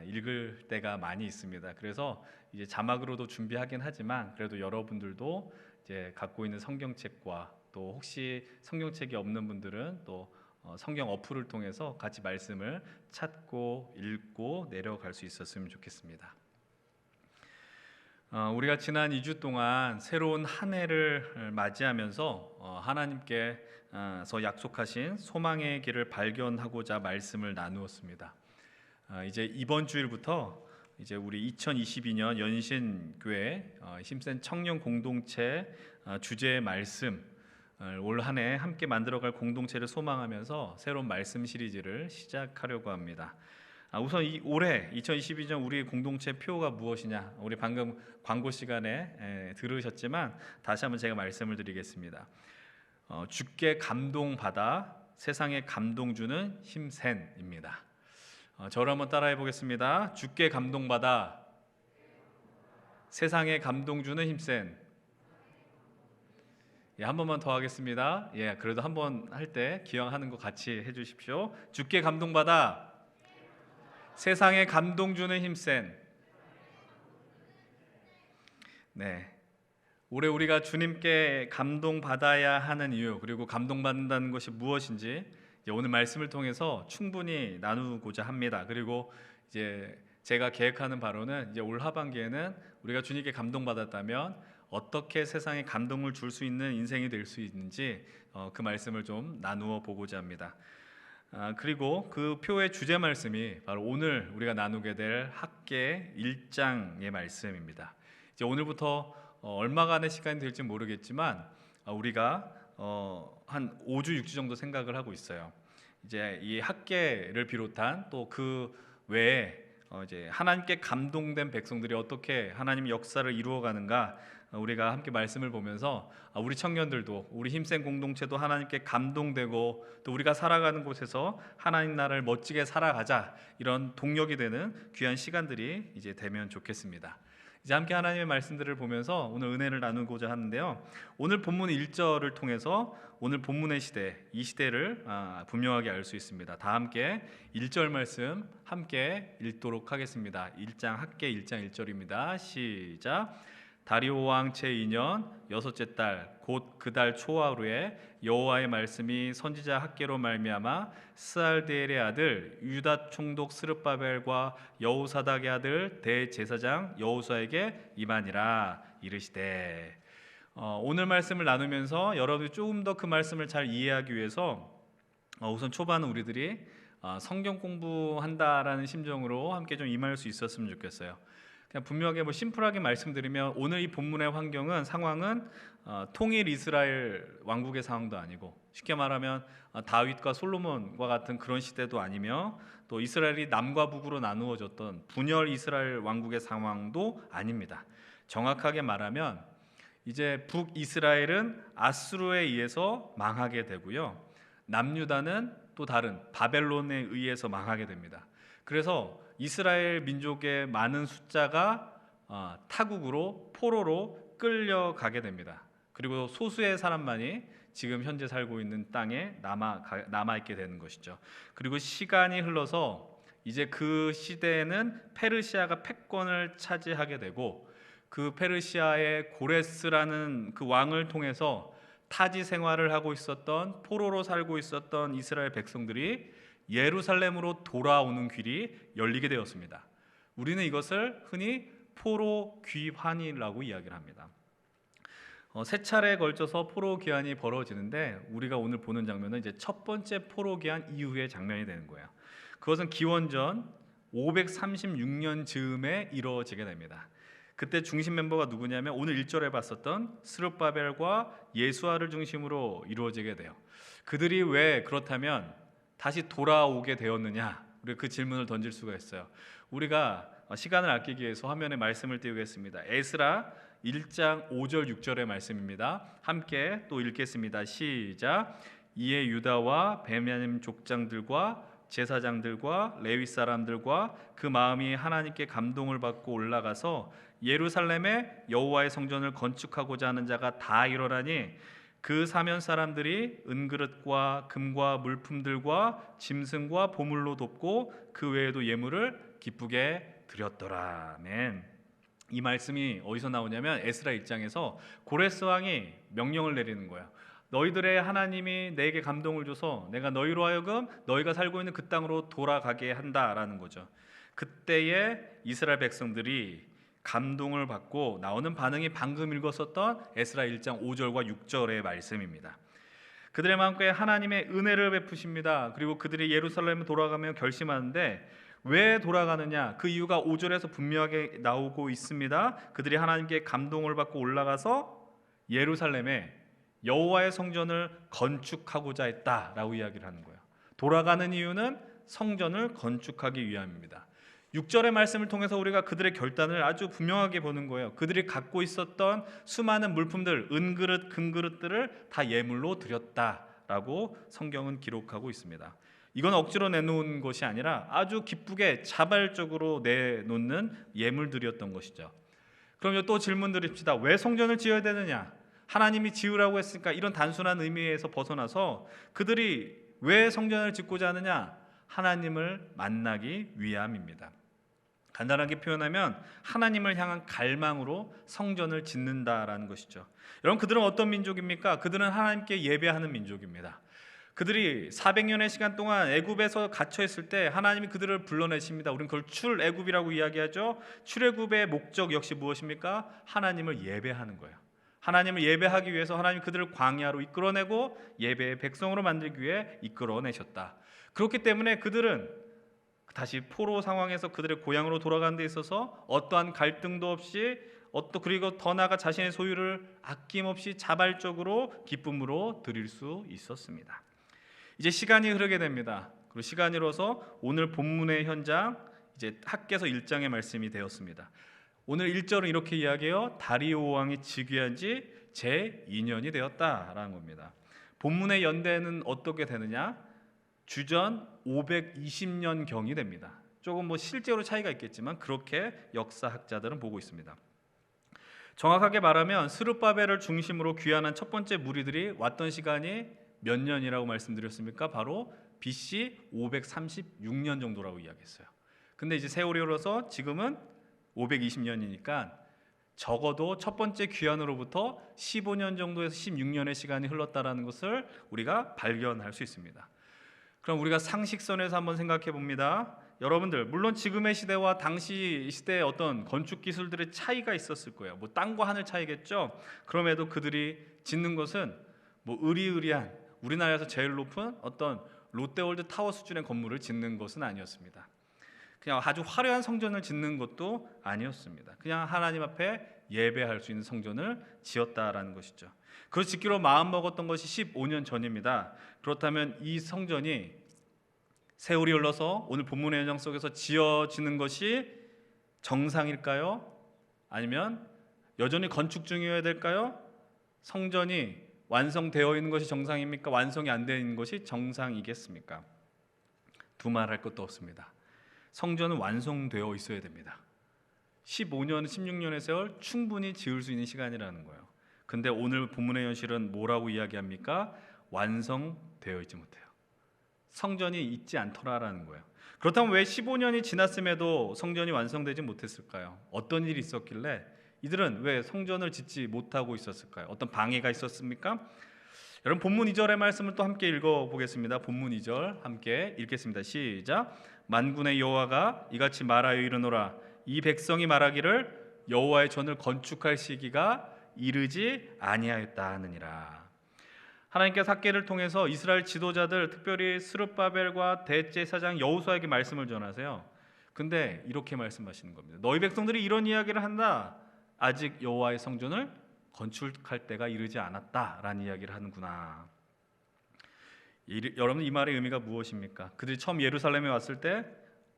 S3: 읽을 때가 많이 있습니다. 그래서 이제 자막으로도 준비하긴 하지만 그래도 여러분들도 이제 갖고 있는 성경책과 또 혹시 성경책이 없는 분들은 또 성경 어플을 통해서 같이 말씀을 찾고 읽고 내려갈 수 있었으면 좋겠습니다. 우리가 지난 2주 동안 새로운 한 해를 맞이하면서 하나님께서 약속하신 소망의 길을 발견하고자 말씀을 나누었습니다. 이제 이번 주일부터 이제 우리 2022년 연신교회 힘센 청년 공동체 주제의 말씀 올 한 해 함께 만들어갈 공동체를 소망하면서 새로운 말씀 시리즈를 시작하려고 합니다. 우선 올해 2022년 우리 공동체 표가 무엇이냐? 우리 방금 광고 시간에 들으셨지만 다시 한번 제가 말씀을 드리겠습니다. 주께 감동받아 세상에 감동 주는 힘센입니다. 저를 한번 따라해 보겠습니다. 주께 감동받아 세상에 감동 주는 힘센. 예, 한 번만 더 하겠습니다. 예, 그래도 한 번 할 때 기억하는 거 같이 해주십시오. 주께 감동받아 세상에 감동 주는 힘센. 네, 올해 우리가 주님께 감동받아야 하는 이유, 그리고 감동받는다는 것이 무엇인지 이제 오늘 말씀을 통해서 충분히 나누고자 합니다. 그리고 이제 제가 계획하는 바로는 이제 올 하반기에는 우리가 주님께 감동받았다면 어떻게 세상에 감동을 줄 수 있는 인생이 될 수 있는지 그 말씀을 좀 나누어 보고자 합니다. 그리고 그 표의 주제 말씀이 바로 오늘 우리가 나누게 될 학계 1장의 말씀입니다. 이제 오늘부터 얼마간의 시간이 될지 모르겠지만 우리가 한 5주 6주 정도 생각을 하고 있어요. 이제 이 학계를 비롯한 또 그 외에 이제 하나님께 감동된 백성들이 어떻게 하나님 역사를 이루어가는가 우리가 함께 말씀을 보면서 우리 청년들도 우리 힘센 공동체도 하나님께 감동되고 또 우리가 살아가는 곳에서 하나님 나라를 멋지게 살아가자 이런 동력이 되는 귀한 시간들이 이제 되면 좋겠습니다. 이제 함께 하나님의 말씀들을 보면서 오늘 은혜를 나누고자 하는데요. 오늘 본문 1절을 통해서 오늘 본문의 시대, 이 시대를 분명하게 알 수 있습니다. 다 함께 1절 말씀 함께 읽도록 하겠습니다. 1장 학계 1장 1절입니다. 시작. 다리오 왕 제2년 여섯째 달 곧 그 달 초하루에 여호와의 말씀이 선지자 학계로 말미암아 스알디엘의 아들 유다 총독 스룹바벨과 여호사닥의 아들 대제사장 여호수아에게 임하니라. 이르시되. 오늘 말씀을 나누면서 여러분이 조금 더 그 말씀을 잘 이해하기 위해서 우선 초반은 우리들이 성경 공부한다라는 심정으로 함께 좀 임할 수 있었으면 좋겠어요. 그냥 분명하게 심플하게 말씀드리면 오늘 이 본문의 상황은 통일 이스라엘 왕국의 상황도 아니고 쉽게 말하면 다윗과 솔로몬과 같은 그런 시대도 아니며 또 이스라엘이 남과 북으로 나누어졌던 분열 이스라엘 왕국의 상황도 아닙니다. 정확하게 말하면 이제 북이스라엘은 아수르에 의해서 망하게 되고요. 남유다는 또 다른 바벨론에 의해서 망하게 됩니다. 그래서 이스라엘 민족의 많은 숫자가 타국으로 포로로 끌려가게 됩니다. 그리고 소수의 사람만이 지금 현재 살고 있는 땅에 남아있게 되는 것이죠. 그리고 시간이 흘러서 이제 그 시대에는 페르시아가 패권을 차지하게 되고 그 페르시아의 고레스라는 그 왕을 통해서 타지 생활을 하고 있었던 포로로 살고 있었던 이스라엘 백성들이 예루살렘으로 돌아오는 길이 열리게 되었습니다. 우리는 이것을 흔히 포로 귀환이라고 이야기를 합니다. 세 차례에 걸쳐서 포로 귀환이 벌어지는데 우리가 오늘 보는 장면은 이제 첫 번째 포로 귀환 이후의 장면이 되는 거예요. 그것은 기원전 536년 즈음에 이루어지게 됩니다. 그때 중심 멤버가 누구냐면 오늘 1절에 봤었던 스룹바벨과 예수아를 중심으로 이루어지게 돼요. 그들이 왜 그렇다면 다시 돌아오게 되었느냐? 우리가 그 질문을 던질 수가 있어요. 우리가 시간을 아끼기 위해서 화면에 말씀을 띄우겠습니다. 에스라 1장 5절 6절의 말씀입니다. 함께 또 읽겠습니다. 시작. 이에 유다와 베냐민 족장들과 제사장들과 레위 사람들과 그 마음이 하나님께 감동을 받고 올라가서 예루살렘에 여호와의 성전을 건축하고자 하는 자가 다 일어나니 그 사면 사람들이 은그릇과 금과 물품들과 짐승과 보물로 돕고 그 외에도 예물을 기쁘게 드렸더라. 아멘. 이 말씀이 어디서 나오냐면 에스라 1장에서 고레스 왕이 명령을 내리는 거예요. 너희들의 하나님이 내게 감동을 줘서 내가 너희로 하여금 너희가 살고 있는 그 땅으로 돌아가게 한다라는 거죠. 그때에 이스라엘 백성들이 감동을 받고 나오는 반응이 방금 읽었었던 에스라 1장 5절과 6절의 말씀입니다. 그들의 마음속에 하나님의 은혜를 베푸십니다. 그리고 그들이 예루살렘에 돌아가며 결심하는데 왜 돌아가느냐? 그 이유가 5절에서 분명하게 나오고 있습니다. 그들이 하나님께 감동을 받고 올라가서 예루살렘에 여호와의 성전을 건축하고자 했다라고 이야기를 하는 거예요. 돌아가는 이유는 성전을 건축하기 위함입니다. 6절의 말씀을 통해서 우리가 그들의 결단을 아주 분명하게 보는 거예요. 그들이 갖고 있었던 수많은 물품들, 은그릇, 금그릇들을 다 예물로 드렸다라고 성경은 기록하고 있습니다. 이건 억지로 내놓은 것이 아니라 아주 기쁘게 자발적으로 내놓는 예물들이었던 것이죠. 그럼 또 질문 드립시다. 왜 성전을 지어야 되느냐? 하나님이 지으라고 했으니까 이런 단순한 의미에서 벗어나서 그들이 왜 성전을 짓고자 하느냐? 하나님을 만나기 위함입니다. 간단하게 표현하면 하나님을 향한 갈망으로 성전을 짓는다라는 것이죠. 여러분, 그들은 어떤 민족입니까? 그들은 하나님께 예배하는 민족입니다. 그들이 400년의 시간 동안 애굽에서 갇혀 있을 때 하나님이 그들을 불러내십니다. 우리는 그걸 출애굽이라고 이야기하죠. 출애굽의 목적 역시 무엇입니까? 하나님을 예배하는 거예요. 하나님을 예배하기 위해서 하나님 그들을 광야로 이끌어내고 예배의 백성으로 만들기 위해 이끌어내셨다. 그렇기 때문에 그들은 다시 포로 상황에서 그들의 고향으로 돌아가는 데 있어서 어떠한 갈등도 없이 그리고 더 나아가 자신의 소유를 아낌없이 자발적으로 기쁨으로 드릴 수 있었습니다. 이제 시간이 흐르게 됩니다. 그리고 시간이 흘러서 오늘 본문의 현장 이제 학개서 1장의 말씀이 되었습니다. 오늘 1절은 이렇게 이야기해요. 다리오 왕이 즉위한 지 제2년이 되었다라는 겁니다. 본문의 연대는 어떻게 되느냐? 주전 520년경이 됩니다. 조금 실제로 차이가 있겠지만 그렇게 역사학자들은 보고 있습니다. 정확하게 말하면 스룹바벨을 중심으로 귀환한 첫 번째 무리들이 왔던 시간이 몇 년이라고 말씀드렸습니까? 바로 BC 536년 정도라고 이야기했어요. 근데 이제 세월이 흘러서 지금은 520년이니까 적어도 첫 번째 귀환으로부터 15년 정도에서 16년의 시간이 흘렀다라는 것을 우리가 발견할 수 있습니다. 그럼 우리가 상식선에서 한번 생각해 봅니다. 여러분들, 물론 지금의 시대와 당시 시대의 어떤 건축 기술들의 차이가 있었을 거예요. 땅과 하늘 차이겠죠. 그럼에도 그들이 짓는 것은 의리의리한 우리나라에서 제일 높은 어떤 롯데월드 타워 수준의 건물을 짓는 것은 아니었습니다. 그냥 아주 화려한 성전을 짓는 것도 아니었습니다. 그냥 하나님 앞에 예배할 수 있는 성전을 지었다라는 것이죠. 그걸 짓기로 마음먹었던 것이 15년 전입니다. 그렇다면 이 성전이 세월이 흘러서 오늘 본문의 현장 속에서 지어지는 것이 정상일까요? 아니면 여전히 건축 중이어야 될까요? 성전이 완성되어 있는 것이 정상입니까? 완성이 안 되어 있는 것이 정상이겠습니까? 두말할 것도 없습니다. 성전은 완성되어 있어야 됩니다. 15년, 16년의 세월 충분히 지을 수 있는 시간이라는 거예요. 근데 오늘 본문의 현실은 뭐라고 이야기합니까? 완성되어 있지 못해요. 성전이 있지 않더라라는 거예요. 그렇다면 왜 15년이 지났음에도 성전이 완성되지 못했을까요? 어떤 일이 있었길래 이들은 왜 성전을 짓지 못하고 있었을까요? 어떤 방해가 있었습니까? 여러분, 본문 2절의 말씀을 또 함께 읽어보겠습니다. 본문 2절 함께 읽겠습니다. 시작. 만군의 여호와가 이같이 말하여 이르노라. 이 백성이 말하기를 여호와의 전을 건축할 시기가 이르지 아니하였다 하느니라. 하나님께서 학개를 통해서 이스라엘 지도자들, 특별히 스룹바벨과 대제사장 여호수아에게 말씀을 전하세요. 근데 이렇게 말씀하시는 겁니다. 너희 백성들이 이런 이야기를 한다. 아직 여호와의 성전을 건축할 때가 이르지 않았다라는 이야기를 하는구나. 여러분, 이 말의 의미가 무엇입니까? 그들이 처음 예루살렘에 왔을 때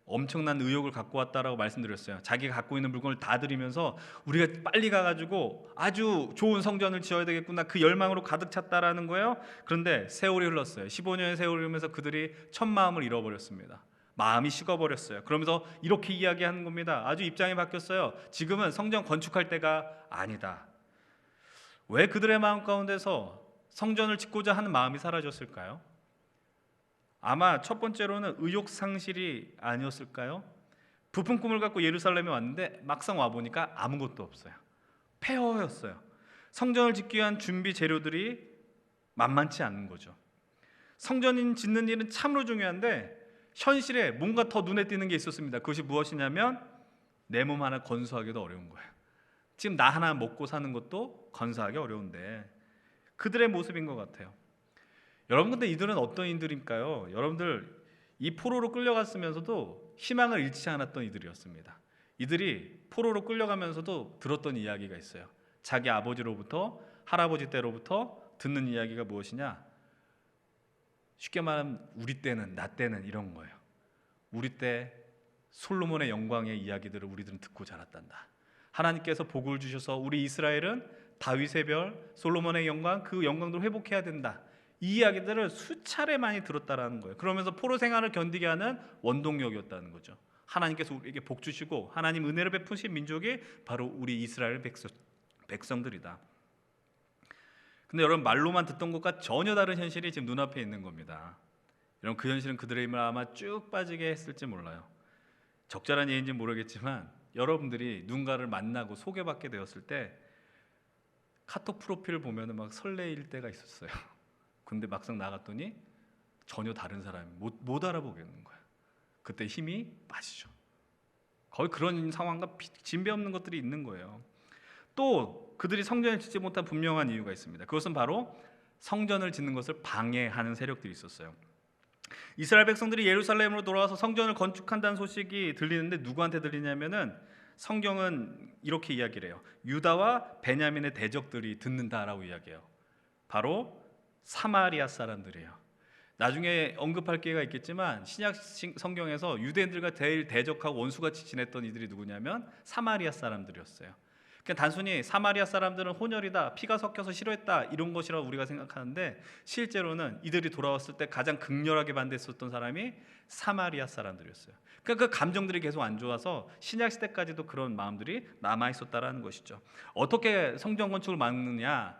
S3: 엄청난 의욕을 갖고 왔다라고 말씀드렸어요. 자기가 갖고 있는 물건을 다 드리면서 우리가 빨리 가가지고 아주 좋은 성전을 지어야 되겠구나, 그 열망으로 가득 찼다라는 거예요. 그런데 세월이 흘렀어요. 15년의 세월이 흐르면서 그들이 첫 마음을 잃어버렸습니다. 마음이 식어버렸어요. 그러면서 이렇게 이야기하는 겁니다. 아주 입장이 바뀌었어요. 지금은 성전 건축할 때가 아니다. 왜 그들의 마음 가운데서 성전을 짓고자 하는 마음이 사라졌을까요? 아마 첫 번째로는 의욕 상실이 아니었을까요? 부푼 꿈을 갖고 예루살렘에 왔는데 막상 와보니까 아무것도 없어요. 폐허였어요. 성전을 짓기 위한 준비 재료들이 만만치 않은 거죠. 성전 짓는 일은 참으로 중요한데 현실에 뭔가 더 눈에 띄는 게 있었습니다. 그것이 무엇이냐면 내 몸 하나 건수하기도 어려운 거예요. 지금 나 하나 먹고 사는 것도 건사하기 어려운데 그들의 모습인 것 같아요. 여러분, 근데 이들은 어떤 이들일까요? 여러분들, 이 포로로 끌려갔으면서도 희망을 잃지 않았던 이들이었습니다. 이들이 포로로 끌려가면서도 들었던 이야기가 있어요. 자기 아버지로부터, 할아버지 때로부터 듣는 이야기가 무엇이냐? 쉽게 말하면 우리 때는, 나 때는 이런 거예요. 우리 때 솔로몬의 영광의 이야기들을 우리들은 듣고 자랐단다. 하나님께서 복을 주셔서 우리 이스라엘은 다윗의 별, 솔로몬의 영광, 그 영광도 회복해야 된다. 이 이야기들을 수차례 많이 들었다라는 거예요. 그러면서 포로 생활을 견디게 하는 원동력이었다는 거죠. 하나님께서 우리에게 복 주시고 하나님 은혜를 베푸신 민족이 바로 우리 이스라엘 백성들이다. 근데 여러분, 말로만 듣던 것과 전혀 다른 현실이 지금 눈앞에 있는 겁니다. 여러분, 그 현실은 그들의 힘을 아마 쭉 빠지게 했을지 몰라요. 적절한 예인지 모르겠지만 여러분들이 누군가를 만나고 소개받게 되었을 때 카톡 프로필을 보면 막 설레일 때가 있었어요. 근데 막상 나갔더니 전혀 다른 사람이 못 알아보겠는 거야. 그때 힘이 빠지죠. 거의 그런 상황과 진배 없는 것들이 있는 거예요. 또 그들이 성전을 짓지 못한 분명한 이유가 있습니다. 그것은 바로 성전을 짓는 것을 방해하는 세력들이 있었어요. 이스라엘 백성들이 예루살렘으로 돌아와서 성전을 건축한다는 소식이 들리는데 누구한테 들리냐면은 성경은 이렇게 이야기를 해요. 유다와 베냐민의 대적들이 듣는다라고 이야기해요. 바로 사마리아 사람들이에요. 나중에 언급할 기회가 있겠지만 신약 성경에서 유대인들과 제일 대적하고 원수같이 지냈던 이들이 누구냐면 사마리아 사람들이었어요. 그냥 단순히 사마리아 사람들은 혼혈이다, 피가 섞여서 싫어했다 이런 것이라고 우리가 생각하는데 실제로는 이들이 돌아왔을 때 가장 극렬하게 반대했었던 사람이 사마리아 사람들이었어요. 그러니까 그 감정들이 계속 안 좋아서 신약 시대까지도 그런 마음들이 남아 있었다라는 것이죠. 어떻게 성전 건축을 막느냐?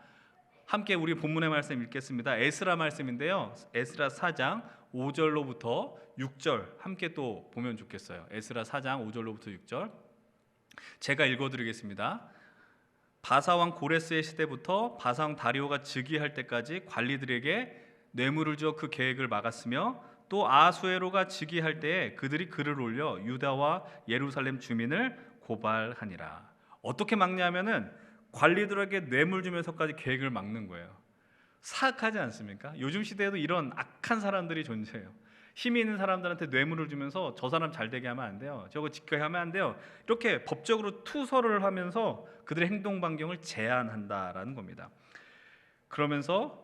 S3: 함께 우리 본문의 말씀 읽겠습니다. 에스라 말씀인데요. 에스라 4장 5절로부터 6절 함께 또 보면 좋겠어요. 에스라 4장 5절로부터 6절 제가 읽어드리겠습니다. 바사왕 고레스의 시대부터 바사왕 다리오가 즉위할 때까지 관리들에게 뇌물을 줘 그 계획을 막았으며 또 아수에로가 즉위할 때에 그들이 글을 올려 유다와 예루살렘 주민을 고발하니라. 어떻게 막냐면은 관리들에게 뇌물 주면서까지 계획을 막는 거예요. 사악하지 않습니까? 요즘 시대에도 이런 악한 사람들이 존재해요. 힘이 있는 사람들한테 뇌물을 주면서 저 사람 잘 되게 하면 안 돼요. 저거 지켜야 하면 안 돼요. 이렇게 법적으로 투서를 하면서 그들의 행동 반경을 제한한다라는 겁니다. 그러면서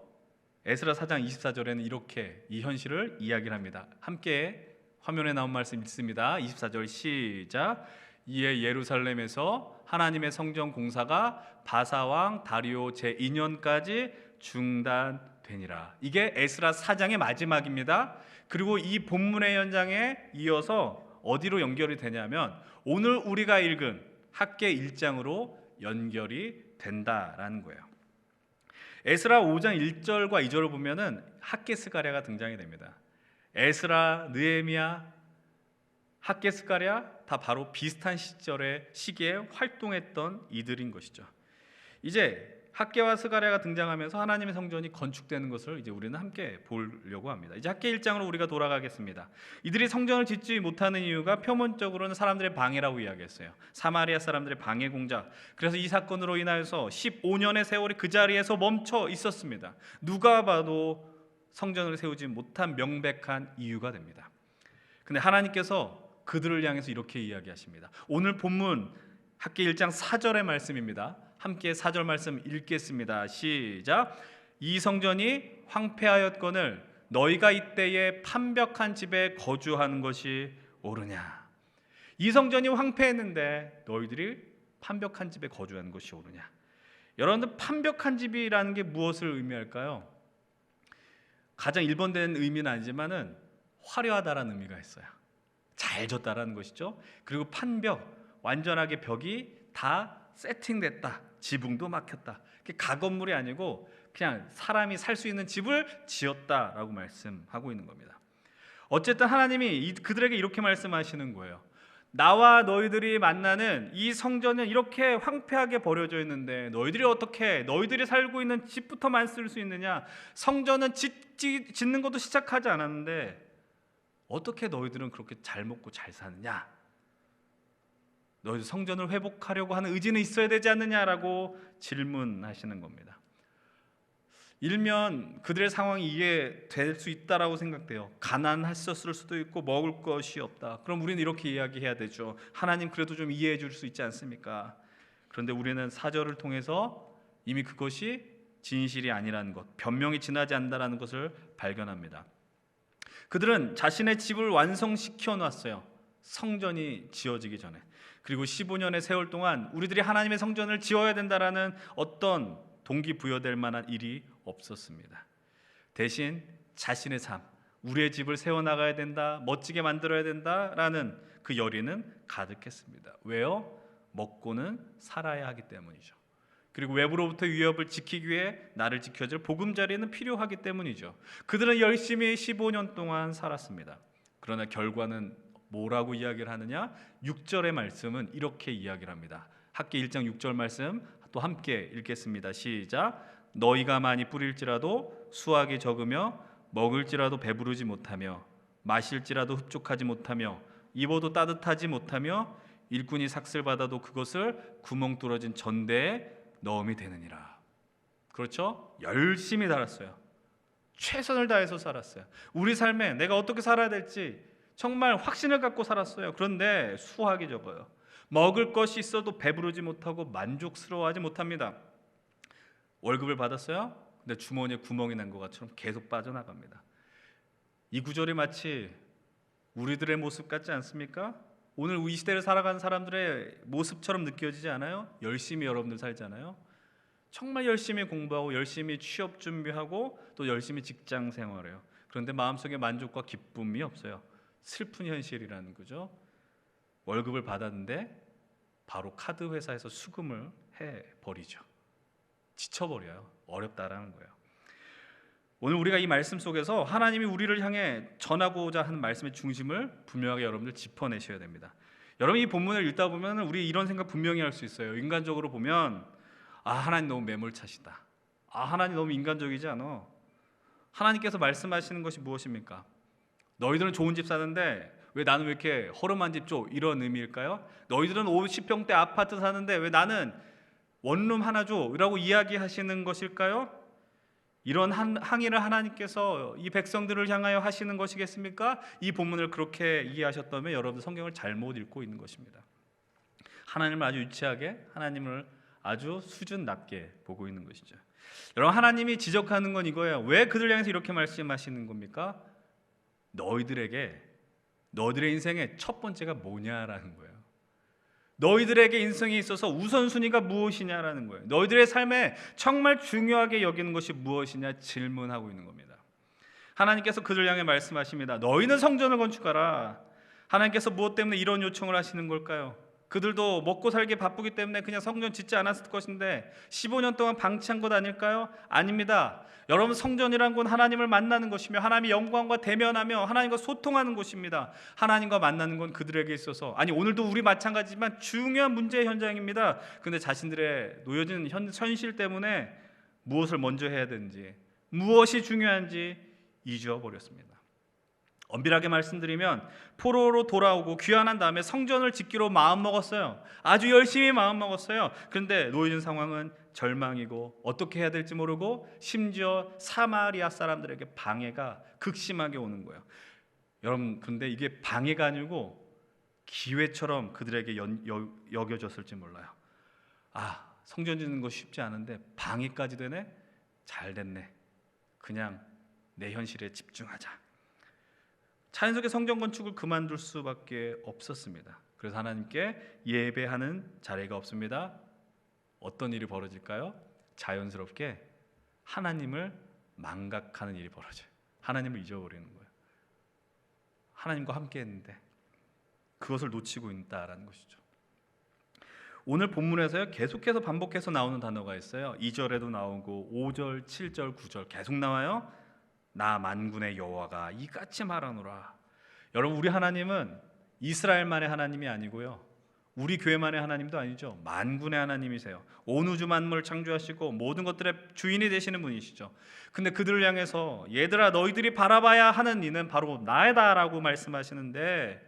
S3: 에스라 4장 24절에는 이렇게 이 현실을 이야기를 합니다. 함께 화면에 나온 말씀 읽습니다. 24절 시작. 이에 예루살렘에서 하나님의 성전 공사가 바사왕 다리오 제2년까지 중단되니라. 이게 에스라 4장의 마지막입니다. 그리고 이 본문의 현장에 이어서 어디로 연결이 되냐면 오늘 우리가 읽은 학개 1장으로 연결이 된다라는 거예요. 에스라 5장 1절과 2절을 보면은 학개 스가랴가 등장이 됩니다. 에스라, 느헤미야, 학개 스가랴 다 바로 비슷한 시기에 활동했던 이들인 것이죠. 이제 학개와 스가랴가 등장하면서 하나님의 성전이 건축되는 것을 이제 우리는 함께 보려고 합니다. 이제 학개 1장으로 우리가 돌아가겠습니다. 이들이 성전을 짓지 못하는 이유가 표면적으로는 사람들의 방해라고 이야기했어요. 사마리아 사람들의 방해 공작. 그래서 이 사건으로 인하여서 15년의 세월이 그 자리에서 멈춰 있었습니다. 누가 봐도 성전을 세우지 못한 명백한 이유가 됩니다. 근데 하나님께서 그들을 향해서 이렇게 이야기하십니다. 오늘 본문 학개 1장 4절의 말씀입니다. 함께 4절 말씀 읽겠습니다. 시작. 이 성전이 황폐하였거늘 너희가 이때에 판벽한 집에 거주하는 것이 옳으냐. 이 성전이 황폐했는데 너희들이 판벽한 집에 거주하는 것이 옳으냐. 여러분들 판벽한 집이라는 게 무엇을 의미할까요? 가장 일본된 의미는 아니지만은 화려하다라는 의미가 있어요. 잘 졌다라는 것이죠. 그리고 판벽, 완전하게 벽이 다 세팅됐다. 지붕도 막혔다. 가건물이 아니고 그냥 사람이 살 수 있는 집을 지었다라고 말씀하고 있는 겁니다. 어쨌든 하나님이 그들에게 이렇게 말씀하시는 거예요. 나와 너희들이 만나는 이 성전은 이렇게 황폐하게 버려져 있는데 너희들이 어떻게 너희들이 살고 있는 집부터만 쓸 수 있느냐. 성전은 짓는 것도 시작하지 않았는데 어떻게 너희들은 그렇게 잘 먹고 잘 사느냐. 너희들 성전을 회복하려고 하는 의지는 있어야 되지 않느냐라고 질문하시는 겁니다. 일면 그들의 상황이 이해될 수 있다라고 생각돼요. 가난했었을 수도 있고 먹을 것이 없다. 그럼 우리는 이렇게 이야기해야 되죠. 하나님 그래도 좀 이해해 줄 수 있지 않습니까? 그런데 우리는 4절을 통해서 이미 그것이 진실이 아니라는 것, 변명이 지나지 않는다는 것을 발견합니다. 그들은 자신의 집을 완성시켜 놨어요. 성전이 지어지기 전에. 그리고 15년의 세월 동안 우리들이 하나님의 성전을 지어야 된다라는 어떤 동기부여될 만한 일이 없었습니다. 대신 자신의 삶, 우리의 집을 세워나가야 된다, 멋지게 만들어야 된다라는 그 열의는 가득했습니다. 왜요? 먹고는 살아야 하기 때문이죠. 그리고 외부로부터 위협을 지키기 위해 나를 지켜줄 보금자리는 필요하기 때문이죠. 그들은 열심히 15년 동안 살았습니다. 그러나 결과는 뭐라고 이야기를 하느냐? 6절의 말씀은 이렇게 이야기를 합니다. 학기 1장 6절 말씀 또 함께 읽겠습니다. 시작. 너희가 많이 뿌릴지라도 수확이 적으며 먹을지라도 배부르지 못하며 마실지라도 흡족하지 못하며 입어도 따뜻하지 못하며 일꾼이 삭슬 받아도 그것을 구멍 뚫어진 전대에 넣음이 되느니라. 그렇죠? 열심히 살았어요. 최선을 다해서 살았어요. 우리 삶에 내가 어떻게 살아야 될지 정말 확신을 갖고 살았어요. 그런데 수확이 적어요. 먹을 것이 있어도 배부르지 못하고 만족스러워하지 못합니다. 월급을 받았어요? 근데 주머니에 구멍이 난 것처럼 계속 빠져나갑니다. 이 구절이 마치 우리들의 모습 같지 않습니까? 오늘 이 시대를 살아가는 사람들의 모습처럼 느껴지지 않아요? 열심히 여러분들 살잖아요. 정말 열심히 공부하고 열심히 취업 준비하고 또 열심히 직장 생활해요. 그런데 마음속에 만족과 기쁨이 없어요. 슬픈 현실이라는 거죠. 월급을 받았는데 바로 카드 회사에서 수금을 해버리죠. 지쳐버려요. 어렵다라는 거예요. 오늘 우리가 이 말씀 속에서 하나님이 우리를 향해 전하고자 하는 말씀의 중심을 분명하게 여러분들 짚어내셔야 됩니다. 여러분 이 본문을 읽다 보면 우리 이런 생각 분명히 할 수 있어요. 인간적으로 보면 하나님 너무 매몰차시다. 하나님 너무 인간적이지 않아. 하나님께서 말씀하시는 것이 무엇입니까? 너희들은 좋은 집 사는데 왜 나는 왜 이렇게 허름한 집 줘? 이런 의미일까요? 너희들은 50평대 아파트 사는데 왜 나는 원룸 하나 줘? 라고 이야기하시는 것일까요? 이런 항의를 하나님께서 이 백성들을 향하여 하시는 것이겠습니까? 이 본문을 그렇게 이해하셨다면 여러분 성경을 잘못 읽고 있는 것입니다. 하나님을 아주 유치하게, 하나님을 아주 수준 낮게 보고 있는 것이죠. 여러분 하나님이 지적하는 건 이거예요. 왜 그들 향해서 이렇게 말씀하시는 겁니까? 너희들의 인생의 첫 번째가 뭐냐라는 거예요. 너희들에게 인생에 있어서 우선순위가 무엇이냐라는 거예요. 너희들의 삶에 정말 중요하게 여기는 것이 무엇이냐 질문하고 있는 겁니다. 하나님께서 그들 향해 말씀하십니다. 너희는 성전을 건축하라. 하나님께서 무엇 때문에 이런 요청을 하시는 걸까요? 그들도 먹고 살기 바쁘기 때문에 그냥 성전 짓지 않았을 것인데 15년 동안 방치한 것 아닐까요? 아닙니다. 여러분 성전이란 건 하나님을 만나는 것이며 하나님의 영광과 대면하며 하나님과 소통하는 곳입니다. 하나님과 만나는 건 그들에게 있어서 오늘도 우리 마찬가지지만 중요한 문제의 현장입니다. 그런데 자신들의 놓여진 현실 때문에 무엇을 먼저 해야 되는지 무엇이 중요한지 잊어버렸습니다. 엄밀하게 말씀드리면 포로로 돌아오고 귀환한 다음에 성전을 짓기로 마음먹었어요. 아주 열심히 마음먹었어요. 그런데 놓여진 상황은 절망이고 어떻게 해야 될지 모르고 심지어 사마리아 사람들에게 방해가 극심하게 오는 거예요. 여러분 근데 이게 방해가 아니고 기회처럼 그들에게 여겨졌을지 몰라요. 성전 짓는 거 쉽지 않은데 방해까지 되네? 잘 됐네. 그냥 내 현실에 집중하자. 자연스럽게 성전 건축을 그만둘 수밖에 없었습니다. 그래서 하나님께 예배하는 자리가 없습니다. 어떤 일이 벌어질까요? 자연스럽게 하나님을 망각하는 일이 벌어져요. 하나님을 잊어버리는 거예요. 하나님과 함께 했는데 그것을 놓치고 있다라는 것이죠. 오늘 본문에서요 계속해서 반복해서 나오는 단어가 있어요. 2절에도 나오고 5절, 7절, 9절 계속 나와요. 나 만군의 여호와가 이같이 말하노라. 여러분 우리 하나님은 이스라엘만의 하나님이 아니고요. 우리 교회만의 하나님도 아니죠. 만군의 하나님이세요. 온 우주 만물을 창조하시고 모든 것들의 주인이 되시는 분이시죠. 근데 그들을 향해서 얘들아 너희들이 바라봐야 하는 이는 바로 나이다라고 말씀하시는데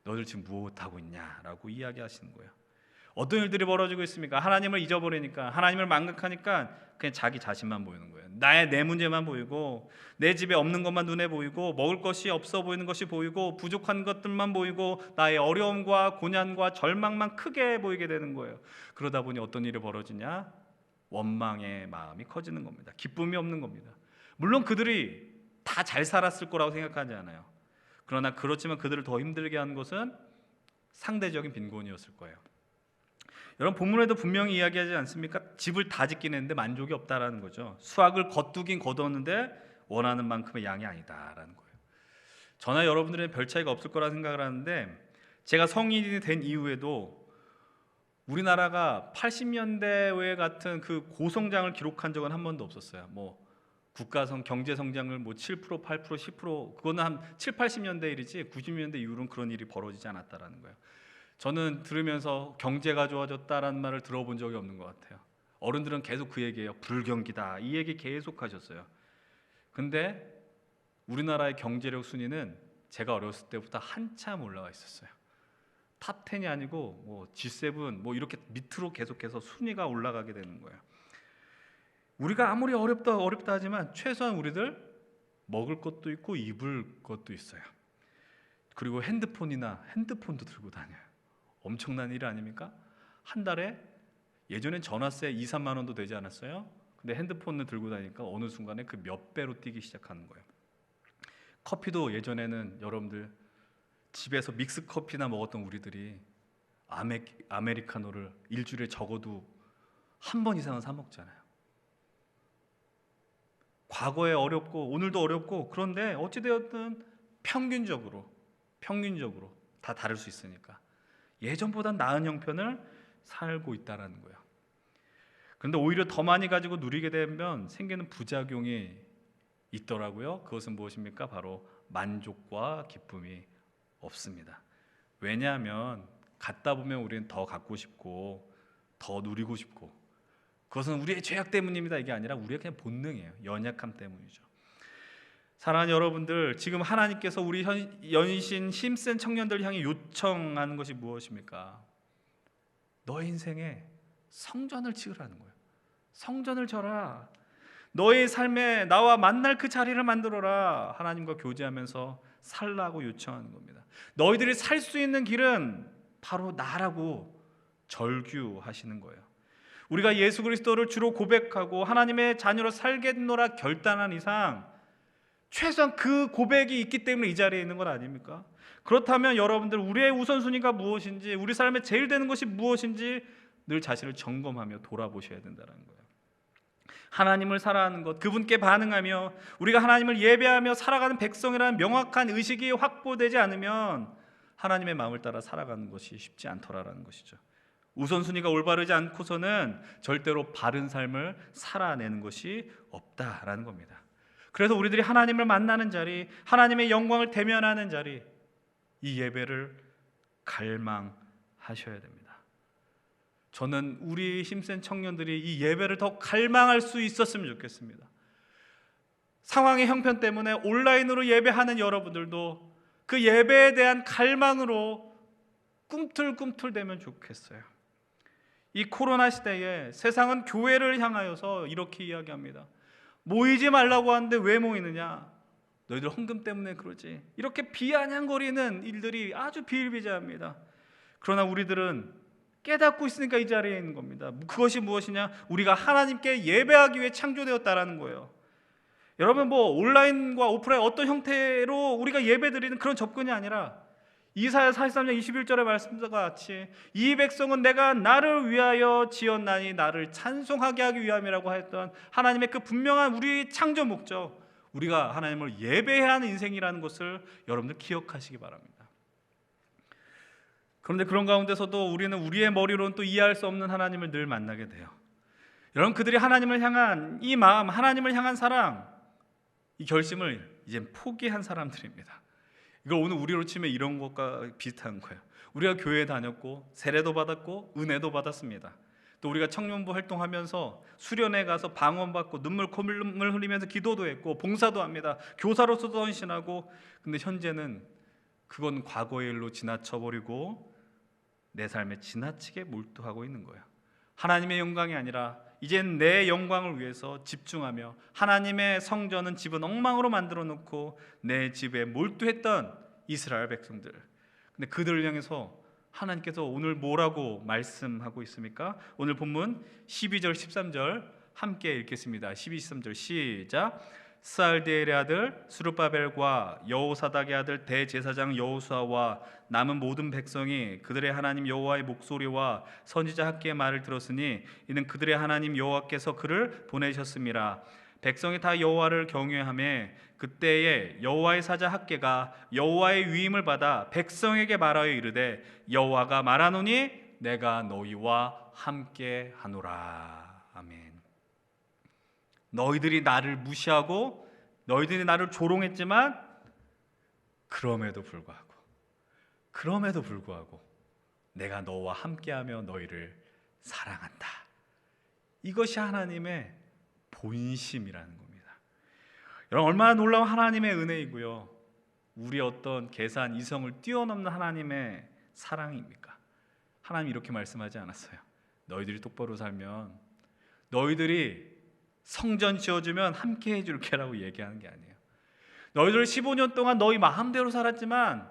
S3: 너희들 지금 무엇하고 있냐라고 이야기하시는 거예요. 어떤 일들이 벌어지고 있습니까? 하나님을 잊어버리니까, 하나님을 망각하니까 그냥 자기 자신만 보이는 거예요. 내 문제만 보이고 내 집에 없는 것만 눈에 보이고 먹을 것이 없어 보이는 것이 보이고 부족한 것들만 보이고 나의 어려움과 고난과 절망만 크게 보이게 되는 거예요. 그러다 보니 어떤 일이 벌어지냐? 원망의 마음이 커지는 겁니다. 기쁨이 없는 겁니다. 물론 그들이 다 잘 살았을 거라고 생각하지 않아요. 그러나 그렇지만 그들을 더 힘들게 한 것은 상대적인 빈곤이었을 거예요. 여러분 본문에도 분명히 이야기하지 않습니까? 집을 다 짓긴 했는데 만족이 없다라는 거죠. 수확을 거두긴 거두었는데 원하는 만큼의 양이 아니다라는 거예요. 저나 여러분들은 별 차이가 없을 거라 생각을 하는데 제가 성인이 된 이후에도 우리나라가 80년대 같은 그 고성장을 기록한 적은 한 번도 없었어요. 뭐 국가성 경제 성장을 뭐 7%, 8%, 10% 그거는 한 7, 80년대 일이지 90년대 이후로는 그런 일이 벌어지지 않았다라는 거예요. 저는 들으면서 경제가 좋아졌다라는 말을 들어본 적이 없는 것 같아요. 어른들은 계속 그 얘기예요. 불경기다. 이 얘기 계속 하셨어요. 근데 우리나라의 경제력 순위는 제가 어렸을 때부터 한참 올라가 있었어요. 탑 10이 아니고 뭐 G7 뭐 이렇게 밑으로 계속해서 순위가 올라가게 되는 거예요. 우리가 아무리 어렵다 하지만 최소한 우리들 먹을 것도 있고 입을 것도 있어요. 그리고 핸드폰도 들고 다녀요. 엄청난 일 아닙니까? 한 달에 예전엔 전화세 2, 3만 원도 되지 않았어요? 근데 핸드폰을 들고 다니니까 어느 순간에 그 몇 배로 뛰기 시작하는 거예요. 커피도 예전에는 여러분들 집에서 믹스 커피나 먹었던 우리들이 아메리카노를 일주일에 적어도 한 번 이상은 사 먹잖아요. 과거에 어렵고 오늘도 어렵고 그런데 어찌되었든 평균적으로 다 다를 수 있으니까 예전보다 나은 형편을 살고 있다라는 거예요. 그런데 오히려 더 많이 가지고 누리게 되면 생기는 부작용이 있더라고요. 그것은 무엇입니까? 바로 만족과 기쁨이 없습니다. 왜냐하면 갖다 보면 우리는 더 갖고 싶고 더 누리고 싶고 그것은 우리의 죄악 때문입니다. 이게 아니라 우리의 그냥 본능이에요. 연약함 때문이죠. 사랑하는 여러분들, 지금 하나님께서 우리 연신 힘센 청년들 향해 요청하는 것이 무엇입니까? 너의 인생에 성전을 지으라는 거예요. 성전을 져라. 너의 삶에 나와 만날 그 자리를 만들어라. 하나님과 교제하면서 살라고 요청하는 겁니다. 너희들이 살 수 있는 길은 바로 나라고 절규하시는 거예요. 우리가 예수 그리스도를 주로 고백하고 하나님의 자녀로 살겠노라 결단한 이상 최소한 그 고백이 있기 때문에 이 자리에 있는 건 아닙니까? 그렇다면 여러분들 우리의 우선순위가 무엇인지 우리 삶에 제일 되는 것이 무엇인지 늘 자신을 점검하며 돌아보셔야 된다는 거예요. 하나님을 사랑하는 것, 그분께 반응하며 우리가 하나님을 예배하며 살아가는 백성이라는 명확한 의식이 확보되지 않으면 하나님의 마음을 따라 살아가는 것이 쉽지 않더라라는 것이죠. 우선순위가 올바르지 않고서는 절대로 바른 삶을 살아내는 것이 없다라는 겁니다. 그래서 우리들이 하나님을 만나는 자리, 하나님의 영광을 대면하는 자리, 이 예배를 갈망하셔야 됩니다. 저는 우리 힘센 청년들이 이 예배를 더 갈망할 수 있었으면 좋겠습니다. 상황의 형편 때문에 온라인으로 예배하는 여러분들도 그 예배에 대한 갈망으로 꿈틀꿈틀대면 좋겠어요. 이 코로나 시대에 세상은 교회를 향하여서 이렇게 이야기합니다. 모이지 말라고 하는데 왜 모이느냐? 너희들 헌금 때문에 그러지. 이렇게 비아냥거리는 일들이 아주 비일비재합니다. 그러나 우리들은 깨닫고 있으니까 이 자리에 있는 겁니다. 그것이 무엇이냐? 우리가 하나님께 예배하기 위해 창조되었다라는 거예요. 여러분 뭐 온라인과 오프라인 어떤 형태로 우리가 예배드리는 그런 접근이 아니라 이사야 43장 21절의 말씀과 같이 이 백성은 내가 나를 위하여 지었나니 나를 찬송하게 하기 위함이라고 했던 하나님의 그 분명한 우리 창조 목적, 우리가 하나님을 예배해야 하는 인생이라는 것을 여러분들 기억하시기 바랍니다. 그런데 그런 가운데서도 우리는 우리의 머리로는 또 이해할 수 없는 하나님을 늘 만나게 돼요. 여러분 그들이 하나님을 향한 이 마음, 하나님을 향한 사랑, 이 결심을 이젠 포기한 사람들입니다. 이걸 오늘 우리로 치면 이런 것과 비슷한 거예요. 우리가 교회에 다녔고 세례도 받았고 은혜도 받았습니다. 또 우리가 청년부 활동하면서 수련회 가서 방언받고 콧물 흘리면서 기도도 했고 봉사도 합니다. 교사로서도 헌신하고, 근데 현재는 그건 과거의 일로 지나쳐버리고 내 삶에 지나치게 몰두하고 있는 거예요. 하나님의 영광이 아니라 이젠 내 영광을 위해서 집중하며 하나님의 성전은 집은 엉망으로 만들어 놓고 내 집에 몰두했던 이스라엘 백성들, 근데 그들을 향해서 하나님께서 오늘 뭐라고 말씀하고 있습니까? 오늘 본문 12절 13절 함께 읽겠습니다. 12, 13절 시작. 스알디엘의 아들 스룹바벨과 여호사닥의 아들 대제사장 여호수아와 남은 모든 백성이 그들의 하나님 여호와의 목소리와 선지자 학개의 말을 들었으니 이는 그들의 하나님 여호와께서 그를 보내셨음이라. 백성이 다 여호와를 경외하며 그때에 여호와의 사자 학개가 여호와의 위임을 받아 백성에게 말하여 이르되 여호와가 말하노니 내가 너희와 함께 하노라. 아멘. 너희들이 나를 무시하고 너희들이 나를 조롱했지만 그럼에도 불구하고 내가 너와 함께하며 너희를 사랑한다. 이것이 하나님의 본심이라는 겁니다. 여러분, 얼마나 놀라운 하나님의 은혜이고요, 우리 어떤 계산 이성을 뛰어넘는 하나님의 사랑입니까? 하나님이 이렇게 말씀하지 않았어요. 너희들이 똑바로 살면, 너희들이 성전 지어주면 함께 해줄게라고 얘기하는 게 아니에요. 너희들 15년 동안 너희 마음대로 살았지만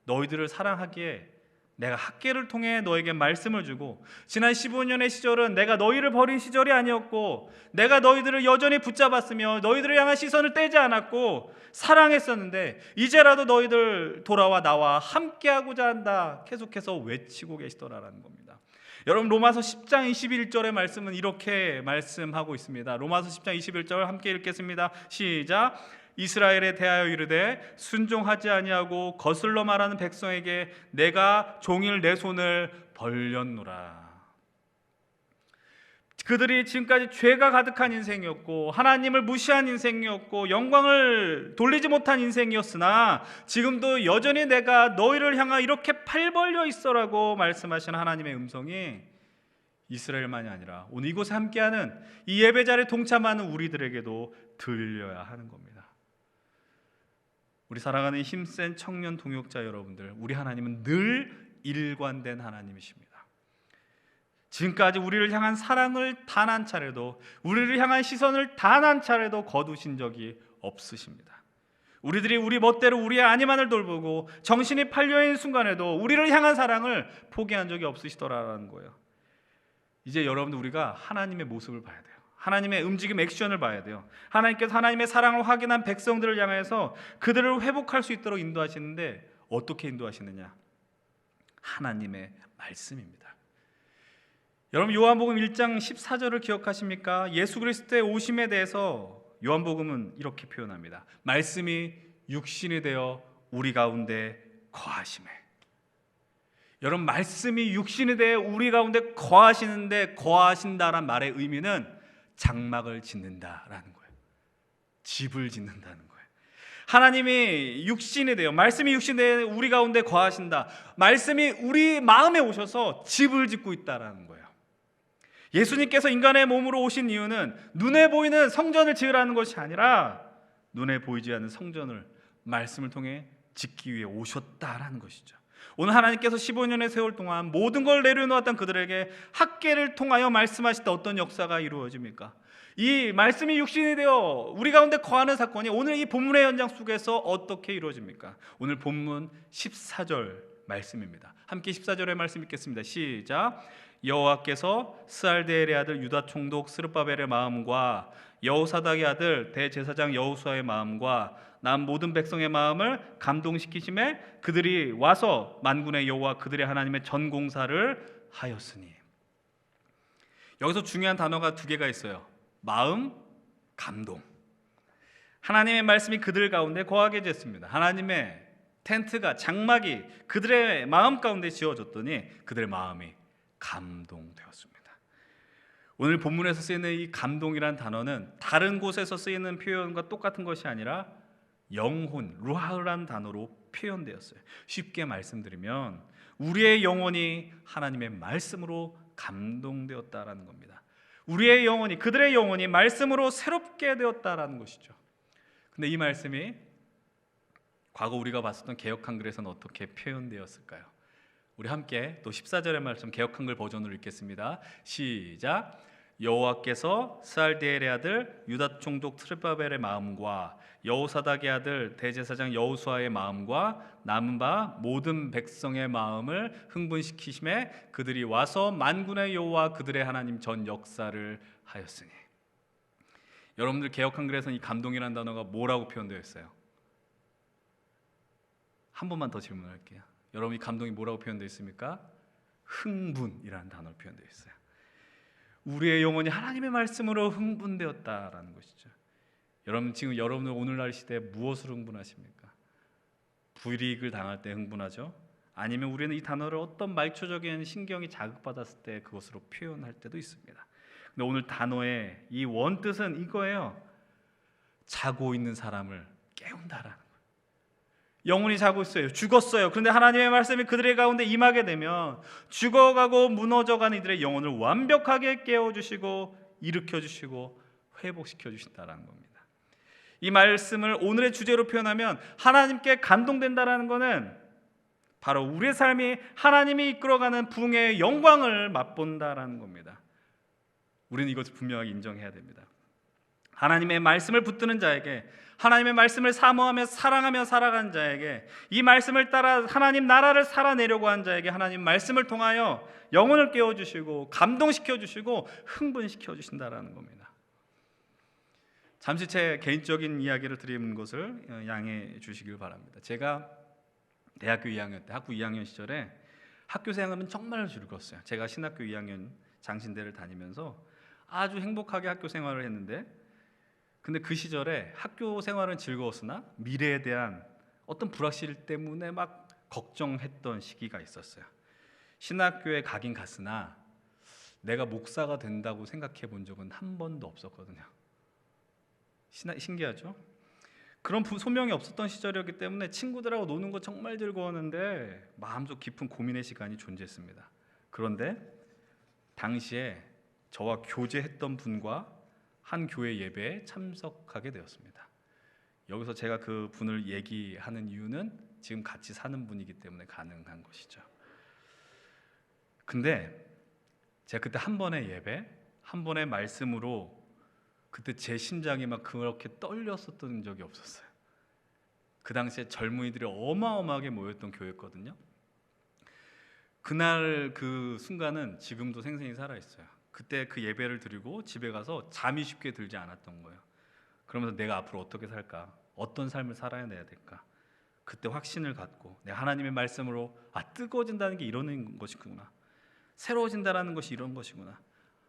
S3: 너희들을 사랑하기에 내가 학개를 통해 너에게 말씀을 주고, 지난 15년의 시절은 내가 너희를 버린 시절이 아니었고 내가 너희들을 여전히 붙잡았으며 너희들을 향한 시선을 떼지 않았고 사랑했었는데 이제라도 너희들 돌아와 나와 함께하고자 한다 계속해서 외치고 계시더라라는 겁니다. 여러분, 로마서 10장 21절의 말씀은 이렇게 말씀하고 있습니다. 로마서 10장 21절 함께 읽겠습니다. 시작. 이스라엘에 대하여 이르되 순종하지 아니하고 거슬러 말하는 백성에게 내가 종일 내 손을 벌렸노라. 그들이 지금까지 죄가 가득한 인생이었고 하나님을 무시한 인생이었고 영광을 돌리지 못한 인생이었으나 지금도 여전히 내가 너희를 향하여 이렇게 팔 벌려 있어라고 말씀하시는 하나님의 음성이 이스라엘만이 아니라 오늘 이곳에 함께하는 이 예배 자리에 동참하는 우리들에게도 들려야 하는 겁니다. 우리 사랑하는 힘센 청년 동역자 여러분들, 우리 하나님은 늘 일관된 하나님이십니다. 지금까지 우리를 향한 사랑을 단 한 차례도, 우리를 향한 시선을 단 한 차례도 거두신 적이 없으십니다. 우리들이 우리 멋대로 우리의 아니만을 돌보고 정신이 팔려있는 순간에도 우리를 향한 사랑을 포기한 적이 없으시더라라는 거예요. 이제 여러분들, 우리가 하나님의 모습을 봐야 돼요. 하나님의 움직임 액션을 봐야 돼요. 하나님께서 하나님의 사랑을 확인한 백성들을 향해서 그들을 회복할 수 있도록 인도하시는데 어떻게 인도하시느냐? 하나님의 말씀입니다. 여러분, 요한복음 1장 14절을 기억하십니까? 예수 그리스도의 오심에 대해서 요한복음은 이렇게 표현합니다. 말씀이 육신이 되어 우리 가운데 거하심에. 여러분, 말씀이 육신이 되어 우리 가운데 거하시는데, 거하신다란 말의 의미는 장막을 짓는다라는 거예요. 집을 짓는다는 거예요. 하나님이 육신이 되어, 말씀이 육신이 되어 우리 가운데 거하신다. 말씀이 우리 마음에 오셔서 집을 짓고 있다라는 거예요. 예수님께서 인간의 몸으로 오신 이유는 눈에 보이는 성전을 지으라는 것이 아니라 눈에 보이지 않는 성전을 말씀을 통해 짓기 위해 오셨다라는 것이죠. 오늘 하나님께서 15년의 세월 동안 모든 걸 내려놓았던 그들에게 학개를 통하여 말씀하실 때 어떤 역사가 이루어집니까? 이 말씀이 육신이 되어 우리 가운데 거하는 사건이 오늘 이 본문의 현장 속에서 어떻게 이루어집니까? 오늘 본문 14절 말씀입니다. 함께 14절의 말씀 읽겠습니다. 시작. 여호와께서 스알디엘의 아들 유다 총독 스룹바벨의 마음과 여호사닥의 아들 대제사장 여호수아의 마음과 남 모든 백성의 마음을 감동시키심에 그들이 와서 만군의 여호와 그들의 하나님의 전공사를 하였으니. 여기서 중요한 단어가 두 개가 있어요. 마음, 감동. 하나님의 말씀이 그들 가운데 거하게 됐습니다. 하나님의 텐트가, 장막이 그들의 마음 가운데 지어졌더니 그들의 마음이 감동되었습니다. 오늘 본문에서 쓰이는 이 감동이란 단어는 다른 곳에서 쓰이는 표현과 똑같은 것이 아니라 영혼, 루하라는 단어로 표현되었어요. 쉽게 말씀드리면 우리의 영혼이 하나님의 말씀으로 감동되었다라는 겁니다. 우리의 영혼이, 그들의 영혼이 말씀으로 새롭게 되었다라는 것이죠. 근데 이 말씀이 과거 우리가 봤었던 개역 한글에서는 어떻게 표현되었을까요? 우리 함께 또 14절의 말씀 개역 한글 버전으로 읽겠습니다. 시작. 여호와께서 스알디엘의 아들 유다 총독 스룹바벨의 마음과 여호사닥의 아들 대제사장 여호수아의 마음과 남은 바 모든 백성의 마음을 흥분시키심에 그들이 와서 만군의 여호와 그들의 하나님 전 역사를 하였으니. 여러분들 개역 한글에서는 이 감동이라는 단어가 뭐라고 표현되어 있어요? 한 번만 더 질문할게요. 여러분 이 감동이 뭐라고 표현되어 있습니까? 흥분이라는 단어로 표현되어 있어요. 우리의 영혼이 하나님의 말씀으로 흥분되었다라는 것이죠. 여러분 지금 여러분들 오늘날 시대에 무엇으로 흥분하십니까? 불이익을 당할 때 흥분하죠? 아니면 우리는 이 단어를 어떤 말초적인 신경이 자극받았을 때 그것으로 표현할 때도 있습니다. 근데 오늘 단어의 이 원뜻은 이거예요. 자고 있는 사람을 깨운다라는 거예요. 영혼이 자고 있어요. 죽었어요. 그런데 하나님의 말씀이 그들의 가운데 임하게 되면 죽어가고 무너져가는 이들의 영혼을 완벽하게 깨워주시고 일으켜주시고 회복시켜주신다라는 겁니다. 이 말씀을 오늘의 주제로 표현하면 하나님께 감동된다라는 것은 바로 우리의 삶이 하나님이 이끌어가는 부흥의 영광을 맛본다라는 겁니다. 우리는 이것을 분명하게 인정해야 됩니다. 하나님의 말씀을 붙드는 자에게, 하나님의 말씀을 사모하며 사랑하며 살아간 자에게, 이 말씀을 따라 하나님 나라를 살아내려고 한 자에게 하나님 말씀을 통하여 영혼을 깨워주시고 감동시켜주시고 흥분시켜주신다라는 겁니다. 잠시 제 개인적인 이야기를 드리는 것을 양해해 주시길 바랍니다. 제가 대학교 2학년 때, 학부 2학년 시절에 학교 생활은 정말 즐거웠어요. 제가 신학교 2학년 장신대를 다니면서 아주 행복하게 학교 생활을 했는데, 근데 그 시절에 학교 생활은 즐거웠으나 미래에 대한 어떤 불확실 때문에 막 걱정했던 시기가 있었어요. 신학교에 가긴 갔으나 내가 목사가 된다고 생각해 본 적은 한 번도 없었거든요. 신기하죠? 그런 소명이 없었던 시절이었기 때문에 친구들하고 노는 거 정말 즐거웠는데 마음속 깊은 고민의 시간이 존재했습니다. 그런데 당시에 저와 교제했던 분과 한 교회 예배에 참석하게 되었습니다. 여기서 제가 그 분을 얘기하는 이유는 지금 같이 사는 분이기 때문에 가능한 것이죠. 근데 제가 그때 한 번의 예배, 한 번의 말씀으로 그때 제 심장이 막 그렇게 떨렸었던 적이 없었어요. 그 당시에 젊은이들이 어마어마하게 모였던 교회였거든요. 그날 그 순간은 지금도 생생히 살아있어요. 그때 그 예배를 드리고 집에 가서 잠이 쉽게 들지 않았던 거예요. 그러면서 내가 앞으로 어떻게 살까? 어떤 삶을 살아야 될까? 그때 확신을 갖고 내가 하나님의 말씀으로 뜨거워진다는 게 이런 것이구나. 새로워진다는 것이 이런 것이구나.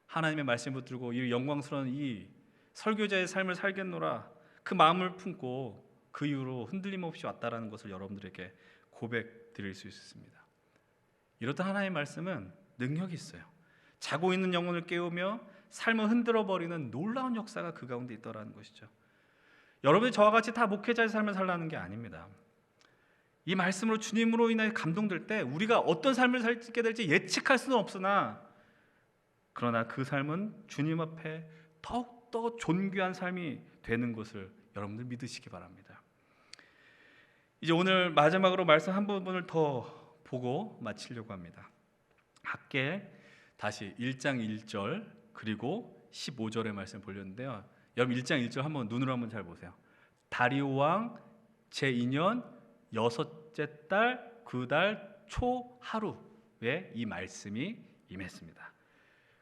S3: 하나님의 말씀을 붙들고 이 영광스러운 이 설교자의 삶을 살겠노라. 그 마음을 품고 그 이후로 흔들림 없이 왔다라는 것을 여러분들에게 고백 드릴 수 있습니다. 이렇다 하나님의 말씀은 능력이 있어요. 자고 있는 영혼을 깨우며 삶을 흔들어 버리는 놀라운 역사가 그 가운데 있더라는 것이죠. 여러분이 저와 같이 다 목회자의 삶을 살라는 게 아닙니다. 이 말씀으로 주님으로 인해 감동될 때 우리가 어떤 삶을 살게 될지 예측할 수는 없으나 그러나 그 삶은 주님 앞에 더욱더 존귀한 삶이 되는 것을 여러분들 믿으시기 바랍니다. 이제 오늘 마지막으로 말씀 한 부분을 더 보고 마치려고 합니다. 함께 다시 1장 1절 그리고 15절의 말씀 보려는데요. 여러분 1장 1절 한번 눈으로 한번 잘 보세요. 다리오 왕 제2년 여섯째 달 그 달 초 하루에 이 말씀이 임했습니다.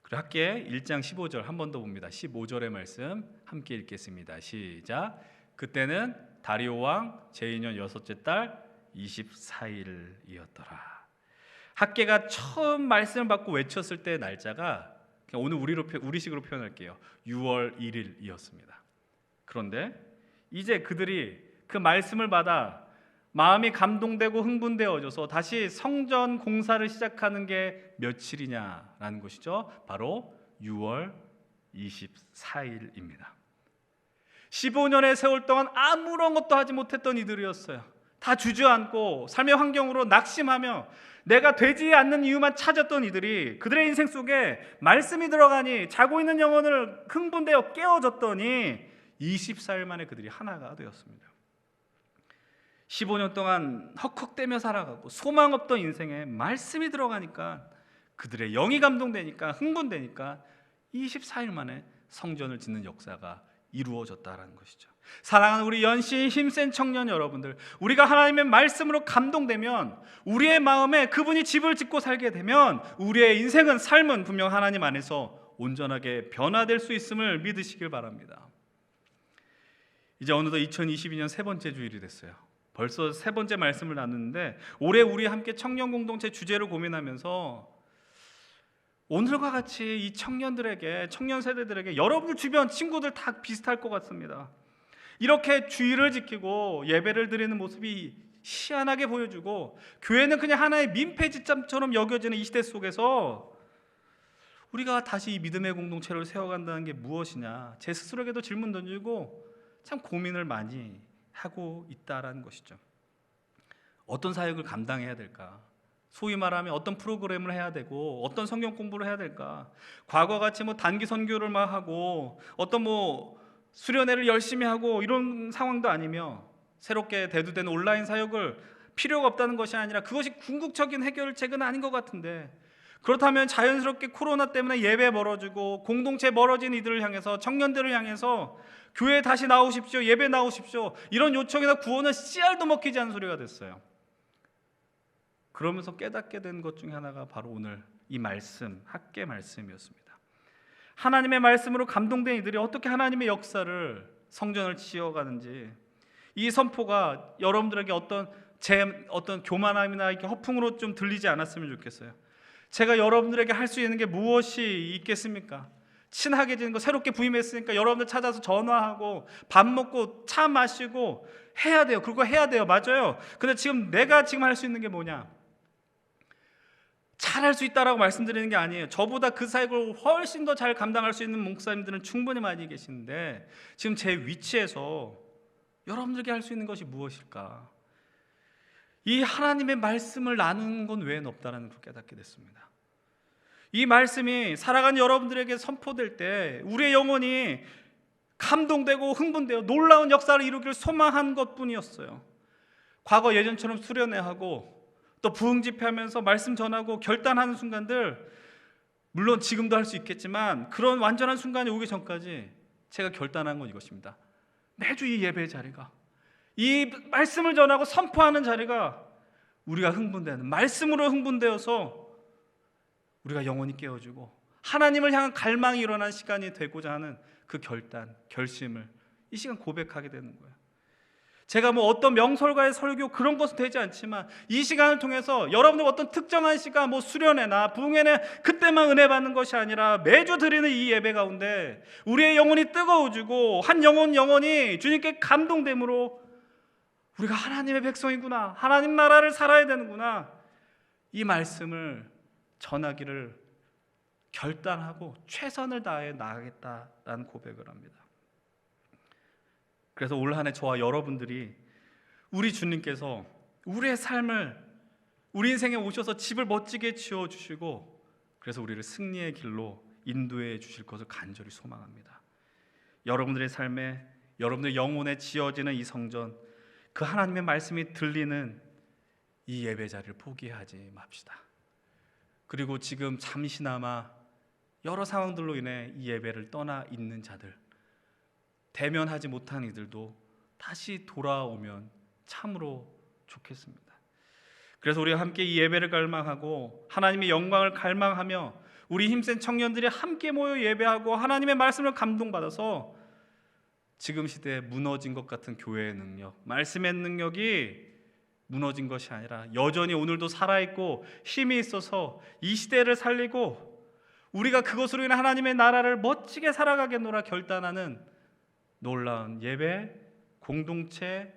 S3: 그리고 함께 1장 15절 한 번 더 봅니다. 15절의 말씀 함께 읽겠습니다. 시작. 그때는 다리오 왕 제2년 여섯째 달 24일이었더라. 학계가 처음 말씀을 받고 외쳤을 때 날짜가 오늘 우리식으로 표현할게요. 6월 1일이었습니다. 그런데 이제 그들이 그 말씀을 받아 마음이 감동되고 흥분되어져서 다시 성전 공사를 시작하는 게 며칠이냐라는 것이죠. 바로 6월 24일입니다. 15년의 세월 동안 아무런 것도 하지 못했던 이들이었어요. 다 주저앉고 삶의 환경으로 낙심하며 내가 되지 않는 이유만 찾았던 이들이 그들의 인생 속에 말씀이 들어가니 자고 있는 영혼을 흥분되어 깨워졌더니 24일 만에 그들이 하나가 되었습니다. 15년 동안 헉헉대며 살아가고 소망 없던 인생에 말씀이 들어가니까 그들의 영이 감동되니까 흥분되니까 24일 만에 성전을 짓는 역사가 이루어졌다라는 것이죠. 사랑하는 우리 연신 힘센 청년 여러분들, 우리가 하나님의 말씀으로 감동되면 우리의 마음에 그분이 집을 짓고 살게 되면 우리의 인생은 삶은 분명 하나님 안에서 온전하게 변화될 수 있음을 믿으시길 바랍니다. 이제 어느덧 2022년 세 번째 주일이 됐어요. 벌써 세 번째 말씀을 나누는데 올해 우리 함께 청년 공동체 주제를 고민하면서 오늘과 같이 이 청년들에게, 청년 세대들에게, 여러분들 주변 친구들 다 비슷할 것 같습니다. 이렇게 주의를 지키고 예배를 드리는 모습이 희한하게 보여주고 교회는 그냥 하나의 민폐지점처럼 여겨지는 이 시대 속에서 우리가 다시 이 믿음의 공동체를 세워간다는 게 무엇이냐, 제 스스로에게도 질문 던지고 참 고민을 많이 하고 있다라는 것이죠. 어떤 사역을 감당해야 될까? 소위 말하면 어떤 프로그램을 해야 되고 어떤 성경 공부를 해야 될까? 과거같이 뭐 단기 선교를 막 하고 어떤 뭐 수련회를 열심히 하고 이런 상황도 아니며 새롭게 대두되는 온라인 사역을 필요가 없다는 것이 아니라 그것이 궁극적인 해결책은 아닌 것 같은데, 그렇다면 자연스럽게 코로나 때문에 예배 멀어지고 공동체 멀어진 이들을 향해서, 청년들을 향해서 교회에 다시 나오십시오, 예배 나오십시오, 이런 요청이나 구호는 씨알도 먹히지 않는 소리가 됐어요. 그러면서 깨닫게 된 것 중에 하나가 바로 오늘 이 말씀, 학계 말씀이었습니다. 하나님의 말씀으로 감동된 이들이 어떻게 하나님의 역사를, 성전을 지어가는지, 이 선포가 여러분들에게 어떤 교만함이나 이렇게 허풍으로 좀 들리지 않았으면 좋겠어요. 제가 여러분들에게 할 수 있는 게 무엇이 있겠습니까? 친하게 지는 거, 새롭게 부임했으니까 여러분들 찾아서 전화하고 밥 먹고 차 마시고 해야 돼요. 그거 해야 돼요. 맞아요. 근데 지금 내가 지금 할 수 있는 게 뭐냐? 잘할 수 있다라고 말씀드리는 게 아니에요. 저보다 그 사역을 훨씬 더 잘 감당할 수 있는 목사님들은 충분히 많이 계시는데 지금 제 위치에서 여러분들에게 할 수 있는 것이 무엇일까? 이 하나님의 말씀을 나누는 건 외엔 없다는 걸 깨닫게 됐습니다. 이 말씀이 살아가는 여러분들에게 선포될 때 우리의 영혼이 감동되고 흥분되어 놀라운 역사를 이루기를 소망한 것뿐이었어요. 과거 예전처럼 수련회하고 또 부흥 집회하면서 말씀 전하고 결단하는 순간들, 물론 지금도 할 수 있겠지만 그런 완전한 순간이 오기 전까지 제가 결단한 건 이것입니다. 매주 이 예배의 자리가, 이 말씀을 전하고 선포하는 자리가 우리가 흥분되는, 말씀으로 흥분되어서 우리가 영혼이 깨어지고 하나님을 향한 갈망이 일어나는 시간이 되고자 하는 그 결단, 결심을 이 시간 고백하게 되는 거예요. 제가 뭐 어떤 명설가의 설교 그런 것은 되지 않지만 이 시간을 통해서 여러분들 어떤 특정한 시간, 뭐 수련회나 부흥회나 그때만 은혜 받는 것이 아니라 매주 드리는 이 예배 가운데 우리의 영혼이 뜨거워지고 한 영혼이 주님께 감동됨으로 우리가 하나님의 백성이구나, 하나님 나라를 살아야 되는구나, 이 말씀을 전하기를 결단하고 최선을 다해 나가겠다라는 고백을 합니다. 그래서 올 한 해 저와 여러분들이 우리 주님께서 우리의 삶을, 우리 인생에 오셔서 집을 멋지게 지어주시고 그래서 우리를 승리의 길로 인도해 주실 것을 간절히 소망합니다. 여러분들의 삶에, 여러분들의 영혼에 지어지는 이 성전, 그 하나님의 말씀이 들리는 이 예배 자리를 포기하지 맙시다. 그리고 지금 잠시나마 여러 상황들로 인해 이 예배를 떠나 있는 자들, 대면하지 못한 이들도 다시 돌아오면 참으로 좋겠습니다. 그래서 우리가 함께 이 예배를 갈망하고 하나님의 영광을 갈망하며 우리 힘센 청년들이 함께 모여 예배하고 하나님의 말씀을 감동받아서 지금 시대에 무너진 것 같은 교회의 능력, 말씀의 능력이 무너진 것이 아니라 여전히 오늘도 살아있고 힘이 있어서 이 시대를 살리고 우리가 그것으로 인해 하나님의 나라를 멋지게 살아가겠노라 결단하는 놀라운 예배 공동체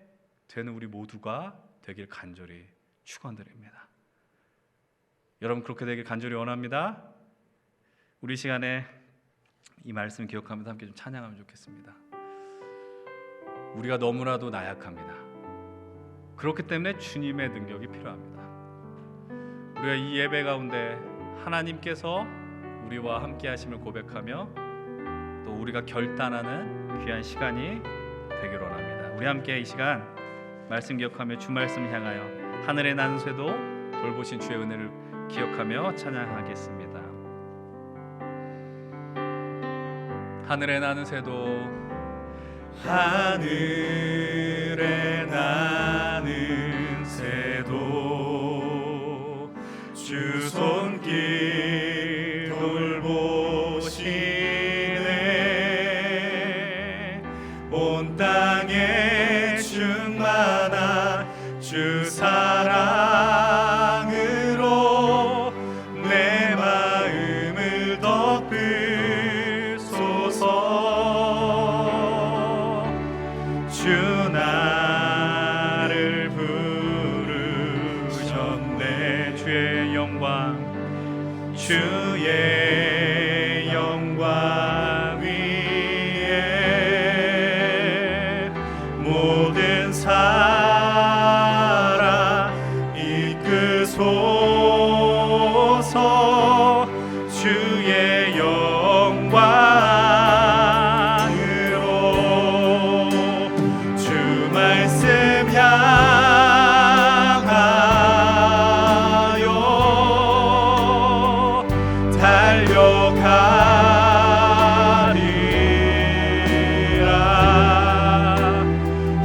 S3: 되는 우리 모두가 되길 간절히 축원드립니다. 여러분 그렇게 되길 간절히 원합니다. 우리 시간에 이 말씀 기억하면서 함께 좀 찬양하면 좋겠습니다. 우리가 너무나도 나약합니다. 그렇기 때문에 주님의 능력이 필요합니다. 우리가 이 예배 가운데 하나님께서 우리와 함께 하심을 고백하며 또 우리가 결단하는 귀한 시간이 되기를 원합니다. 우리 함께 이 시간 말씀 기억하며 주 말씀을 향하여 하늘의 나는 새도 돌보신 주의 은혜를 기억하며 찬양하겠습니다. 하늘에 나는 새도,
S1: 하늘에 나는 새도 주 손길 돌보시네. 온 땅에
S3: 주 나를 부르셨네. 주의 영광 위에 모든 사람 이끄소서. 주의 영광으로 주 말씀 향하여 달려가리라.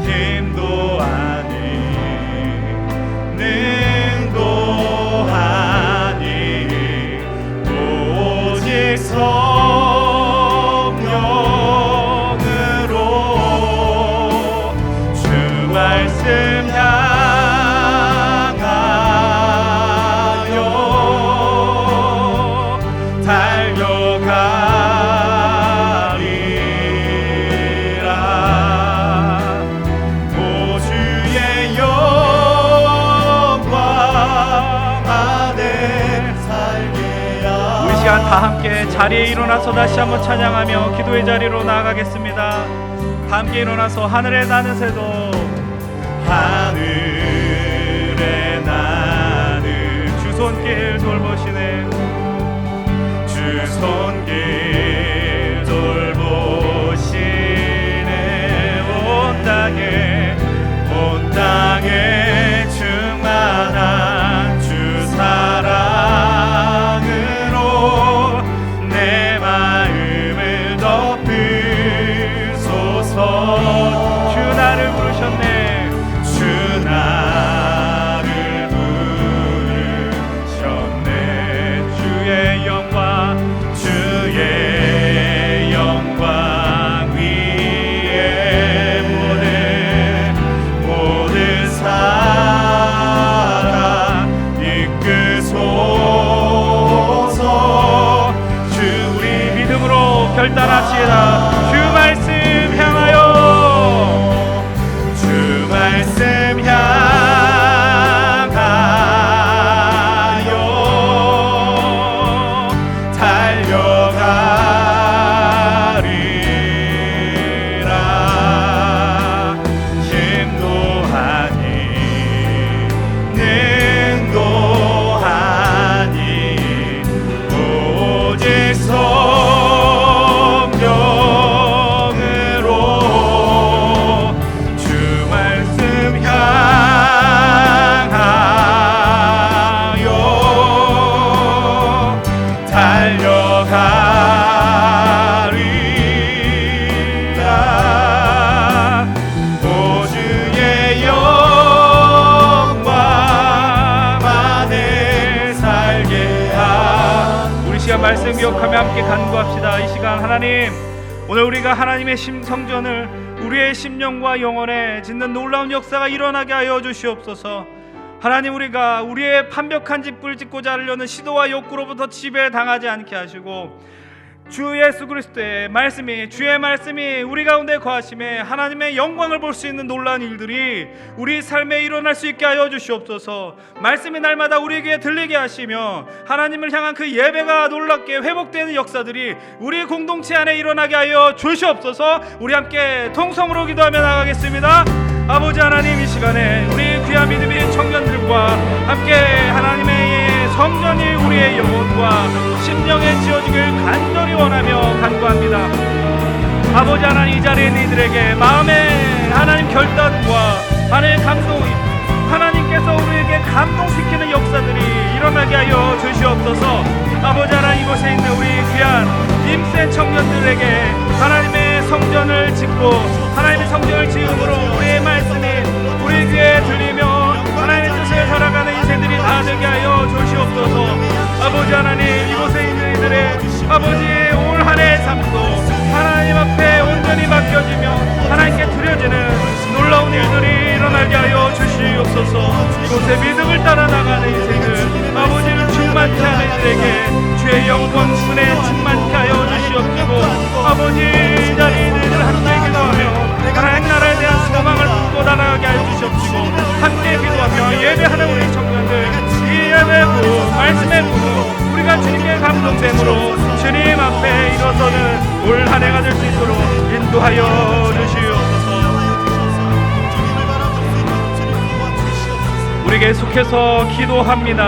S3: 힘도 아니 능도 아니 오직 성령으로 주 말씀 향하여 달려가리라. 오 주의 영광 안에 살게
S6: 우리 시간 다 함께 자리에 일어나서 다시 한번 찬양하며 기도의 자리로 나아가겠습니다. 다 함께 일어나서 하늘에 나는 새도
S3: 하늘에 나는
S6: 주 손길 돌보시네.
S3: 주 손길 돌보시네. 온 땅에 충만한 주 사랑으로 내 마음을 덮으소서.
S6: 주 나를 부르셨네.
S3: 주 나를 부르셨네. 주의 영광 위에 모든 사람 이끄소서. 주 우리
S6: 믿음으로 결단합시다. 주 말씀 향하여
S3: 주 말씀 향하여 달려가리라. 힘도 아니 능도 아니 오직 성령으로 주 말씀 향하여 달려가리라. 오 주의 영광 안에 살게 하.
S6: 우리 시간 말씀 기억하며 함께 간구합시다. 이 시간 하나님, 오늘 우리가 하나님의 성전을 우리의 심령과 영혼에 짓는 놀라운 역사가 일어나게 하여 주시옵소서. 하나님, 우리가 우리의 완벽한 집을 짓고자 하려는 시도와 욕구로부터 지배당하지 않게 하시고 주 예수 그리스도의 말씀이, 주의 말씀이 우리 가운데 거하심에 하나님의 영광을 볼 수 있는 놀라운 일들이 우리 삶에 일어날 수 있게 하여 주시옵소서. 말씀이 날마다 우리에게 들리게 하시며 하나님을 향한 그 예배가 놀랍게 회복되는 역사들이 우리 공동체 안에 일어나게 하여 주시옵소서. 우리 함께 통성으로 기도하며 나가겠습니다. 아버지 하나님, 이 시간에 우리 귀한 믿음의 청년들과 함께 하나님의 성전이 우리의 영혼과 심령에 지어지길 간절히 원하며 간구합니다. 아버지 하나님, 이 자리에 있는 이들에게 마음의 하나님 결단과 하나님의 감동, 하나님께서 우리에게 감동시키는 역사들이 일어나게 하여 주시옵소서. 아버지 하나님, 이곳에 있는 우리 귀한 힘센 청년들에게 하나님의 성전을 짓고 하나님의 성전을 지음으로 우리의 말씀이 우리 귀에 들리며 하나님의 뜻을 살아가는 인생들이 다 되게 하여 주시옵소서. 아버지 하나님, 이곳에 있는 이들의 아버지의 올 한 해의 삶도 하나님 앞에 온전히 맡겨지며 하나님께 드려지는 놀라운 일들이 일어나게 하여 주시옵소서. 이곳에 믿음을 따라 나가는 인생들, 아버지를 충만케 하는 이들에게 주의 영광 은혜 충만케 하여 주시옵시고, 아버지 이 자리에 있는 이들 함께 기도하며 하나님 나라에 대한 기도하여 주시옵소서.
S1: 주님을 바라볼 수 있는 주님 도와주시옵소서.
S6: 우리 계속해서 기도합니다.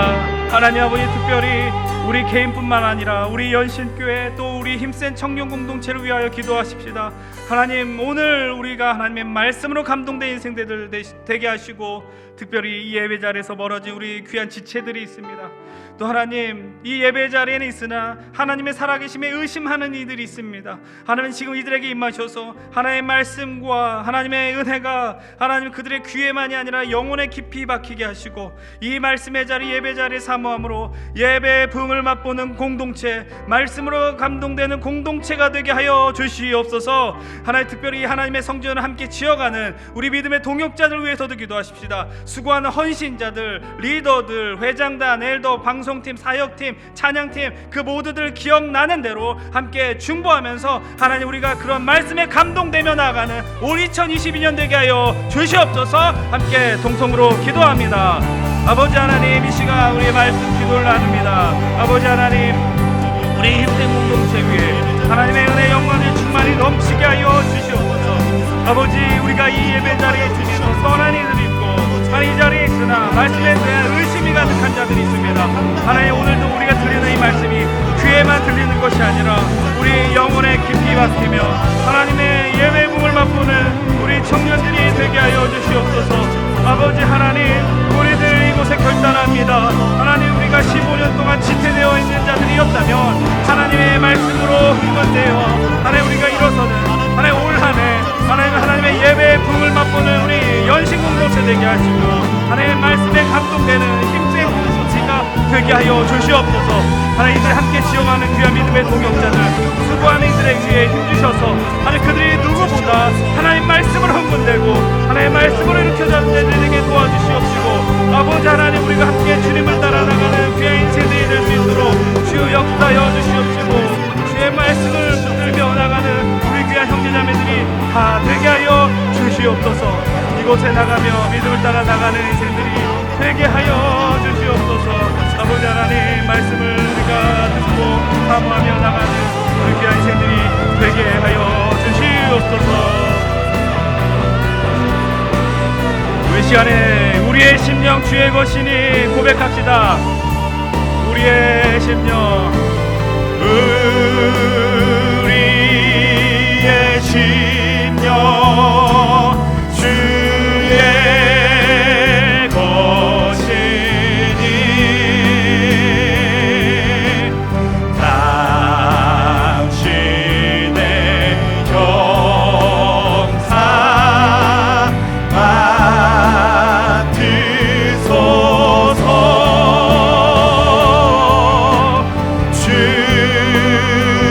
S6: 하나님 아버지, 특별히 우리 개인뿐만 아니라 우리 연신교회 또 우리 힘센 청년 공동체를 위하여 기도하십시다. 하나님, 오늘 우리가 하나님의 말씀으로 감동된 인생들 되게 하시고, 특별히 이 예배 자리에서 멀어진 우리 귀한 지체들이 있습니다. 또 하나님, 이 예배 자리에는 있으나 하나님의 살아계심에 의심하는 이들이 있습니다. 하나님, 지금 이들에게 임하셔서 하나님의 말씀과 하나님의 은혜가 하나님 그들의 귀에만이 아니라 영혼에 깊이 박히게 하시고, 이 말씀의 자리, 예배 자리 사모함으로 예배의 부흥을 맛보는 공동체, 말씀으로 감동되는 공동체가 되게 하여 주시옵소서. 하나님, 특별히 하나님의 성전을 함께 지어가는 우리 믿음의 동역자들 위해서도 기도하십시다. 수고하는 헌신자들, 리더들, 회장단, 엘더, 방송팀, 사역팀, 찬양팀, 그 모두들 기억나는 대로 함께 중보하면서 하나님, 우리가 그런 말씀에 감동되며 나아가는 올 2022년 되게 하여 주시옵소서. 함께 동성으로 기도합니다. 아버지 하나님, 이 시간 우리의 말씀 기도를 나눕니다. 아버지 하나님, 우리 힘센 공동체 위에 하나님의 은혜 영광을 충만히 넘치게 하여 주시옵소서. 아버지, 우리가 이 예배 자리에 주님으로 떠난 이들이 있고, 하나님, 이 자리에 있으나 말씀에 대한 의심이 가득한 자들이 있습니다. 하나님, 오늘도 우리가 드리는 이 말씀이 귀에만 들리는 것이 아니라 우리 영혼에 깊이 박히며 하나님의 예배 부흥을 맛보는 우리 청년들이 되게 하여 주시옵소서. 아버지 하나님, 우리들 이곳에 결단합니다. 하나님, 우리가 15년 동안 지체되어 있는 자들이었다면 하나님의 말씀으로 흥분되어 하나님, 우리가 일어서는 하나님 올 한해 하나님의 예배의 부흥을 맛보는 우리 연신 공동체 되게 하시고, 하나님의 말씀에 감동되는 힘센 공동체가 되게 하여 주시옵소서. 하나님, 이들 함께 지어가는 귀한 믿음의 동역자들, 수고하는 이들의 귀에 힘주셔서 하나님, 그들이 누구보다 하나님 말씀을 흥분되고 하나님 말씀으로 일으켜자는 자들에게 도와주시옵시고, 아버지 하나님, 우리가 함께 주님을 따라 나가는 귀한 인생들이 될 수 있도록 주 역사여 주시옵시고, 주의 말씀을 붙들며 나가는 우리 귀한 형제자매들이 다 되게 하여 주시옵소서. 이곳에 나가며 믿음을 따라 나가는 인생들이 되게 하여 주시옵소서. 아버지 하나님, 말씀을 우리가 듣고 사모하며 나가는 우리 귀한 인생들이 되게 하여 주시옵소서. 우리 시간에 우리의 심령 주의 것이니 고백합시다. 우리의 심령, 우리의 심령 주의 것이니 당신의 형상 맡으소서.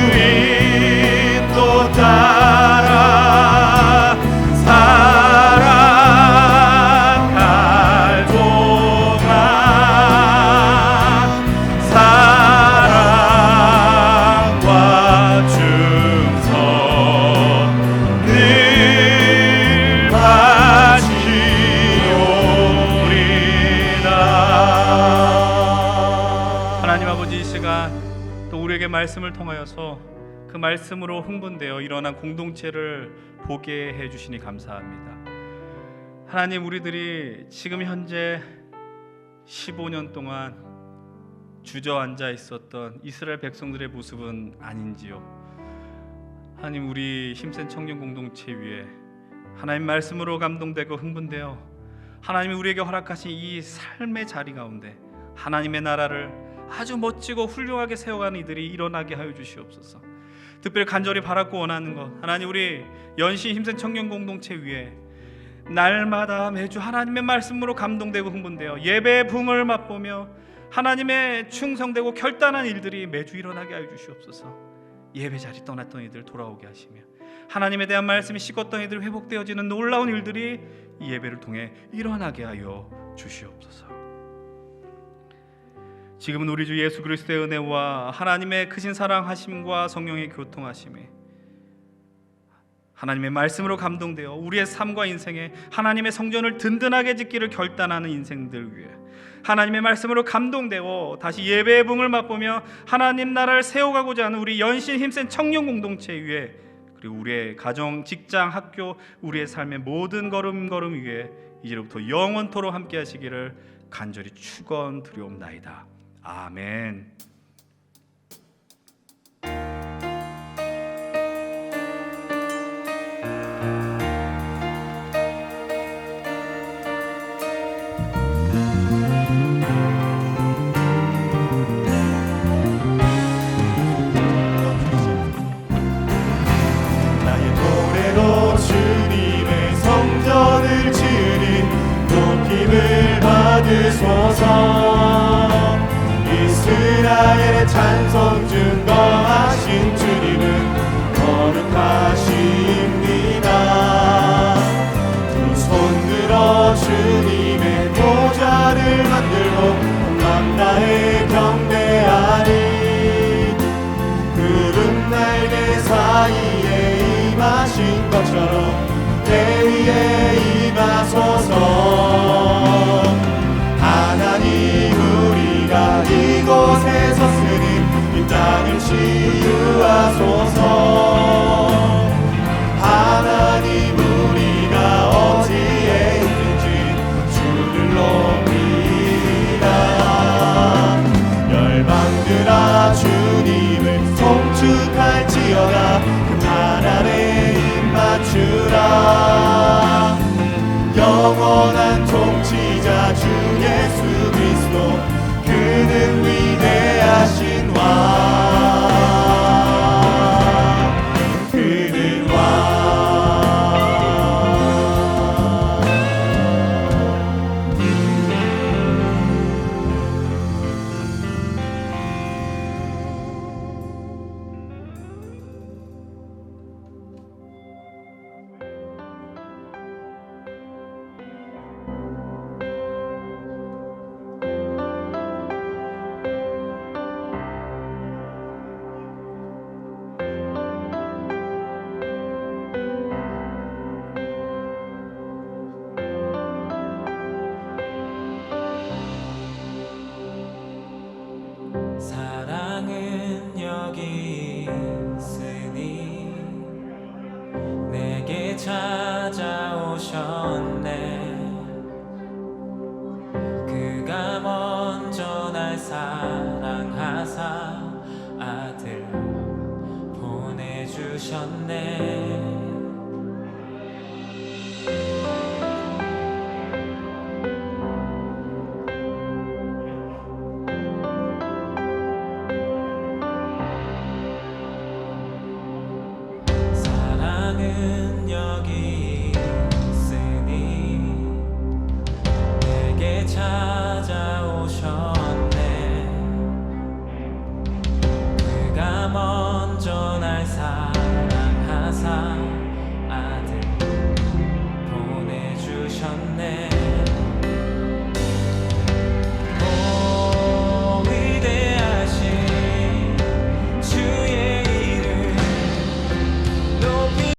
S6: 주인도 따라 살아갈 동안 사랑과 충성 늘 바치오리라. 하나님 아버지, 이 시간 또 우리에게 말씀을 통하여서 그 말씀으로 흥분되어 일어난 공동체를 보게 해주시니 감사합니다. 하나님, 우리들이 지금 현재 15년 동안 주저앉아 있었던 이스라엘 백성들의 모습은 아닌지요. 하나님, 우리 힘센 청년 공동체 위에 하나님 말씀으로 감동되고 흥분되어 하나님이 우리에게 허락하신 이 삶의 자리 가운데 하나님의 나라를 아주 멋지고 훌륭하게 세워가는 이들이 일어나게 하여 주시옵소서. 특별히 간절히 바라고 원하는 것, 하나님, 우리 연신 힘센 청년 공동체 위에 날마다 매주 하나님의 말씀으로 감동되고 흥분되어 예배의 부흥을 맛보며 하나님의 충성되고 결단한 일들이 매주 일어나게 하여 주시옵소서. 예배 자리 떠났던 이들 돌아오게 하시며 하나님에 대한 말씀이 식었던 이들 회복되어지는 놀라운 일들이 이 예배를 통해 일어나게 하여 주시옵소서. 지금은 우리 주 예수 그리스도의 은혜와 하나님의 크신 사랑하심과 성령의 교통하심이 하나님의 말씀으로 감동되어 우리의 삶과 인생에 하나님의 성전을 든든하게 짓기를 결단하는 인생들 위해 하나님의 말씀으로 감동되어 다시 예배의 부흥을 맛보며 하나님 나라를 세워가고자 하는 우리 연신 힘센 청년 공동체 위에, 그리고 우리의 가정, 직장, 학교, 우리의 삶의 모든 걸음걸음 위에 이제부터 영원토록 함께 하시기를 간절히 축원드리옵나이다. 아멘.
S1: 나의 노래로 주님의 성전을 지으니 높임을 받으소서. 이스라엘의 찬송 증거하신 주님은 거룩하십니다. 두 손 들어 주님의 보좌를 만들고 맘 다해 경배하리. 구름 날개 사이에 임하신 것처럼 내 위에 임하소서. 하나님 우리가 이곳에 섰으니 이 땅을 치유하소서. 하나님 우리가 어디에 있든지 주를 높이리라. 열방들아 주님을 송축할지어다. 그판 아래 입 맞추라. 영원한 통치자 주 예수 그리스도 그는 위대하신 왕. 그는 왕.
S7: 사랑은 여기 있으니 내게 찾아오셨네. 그가 먼저 날 사랑하사 아들 보내주셨네.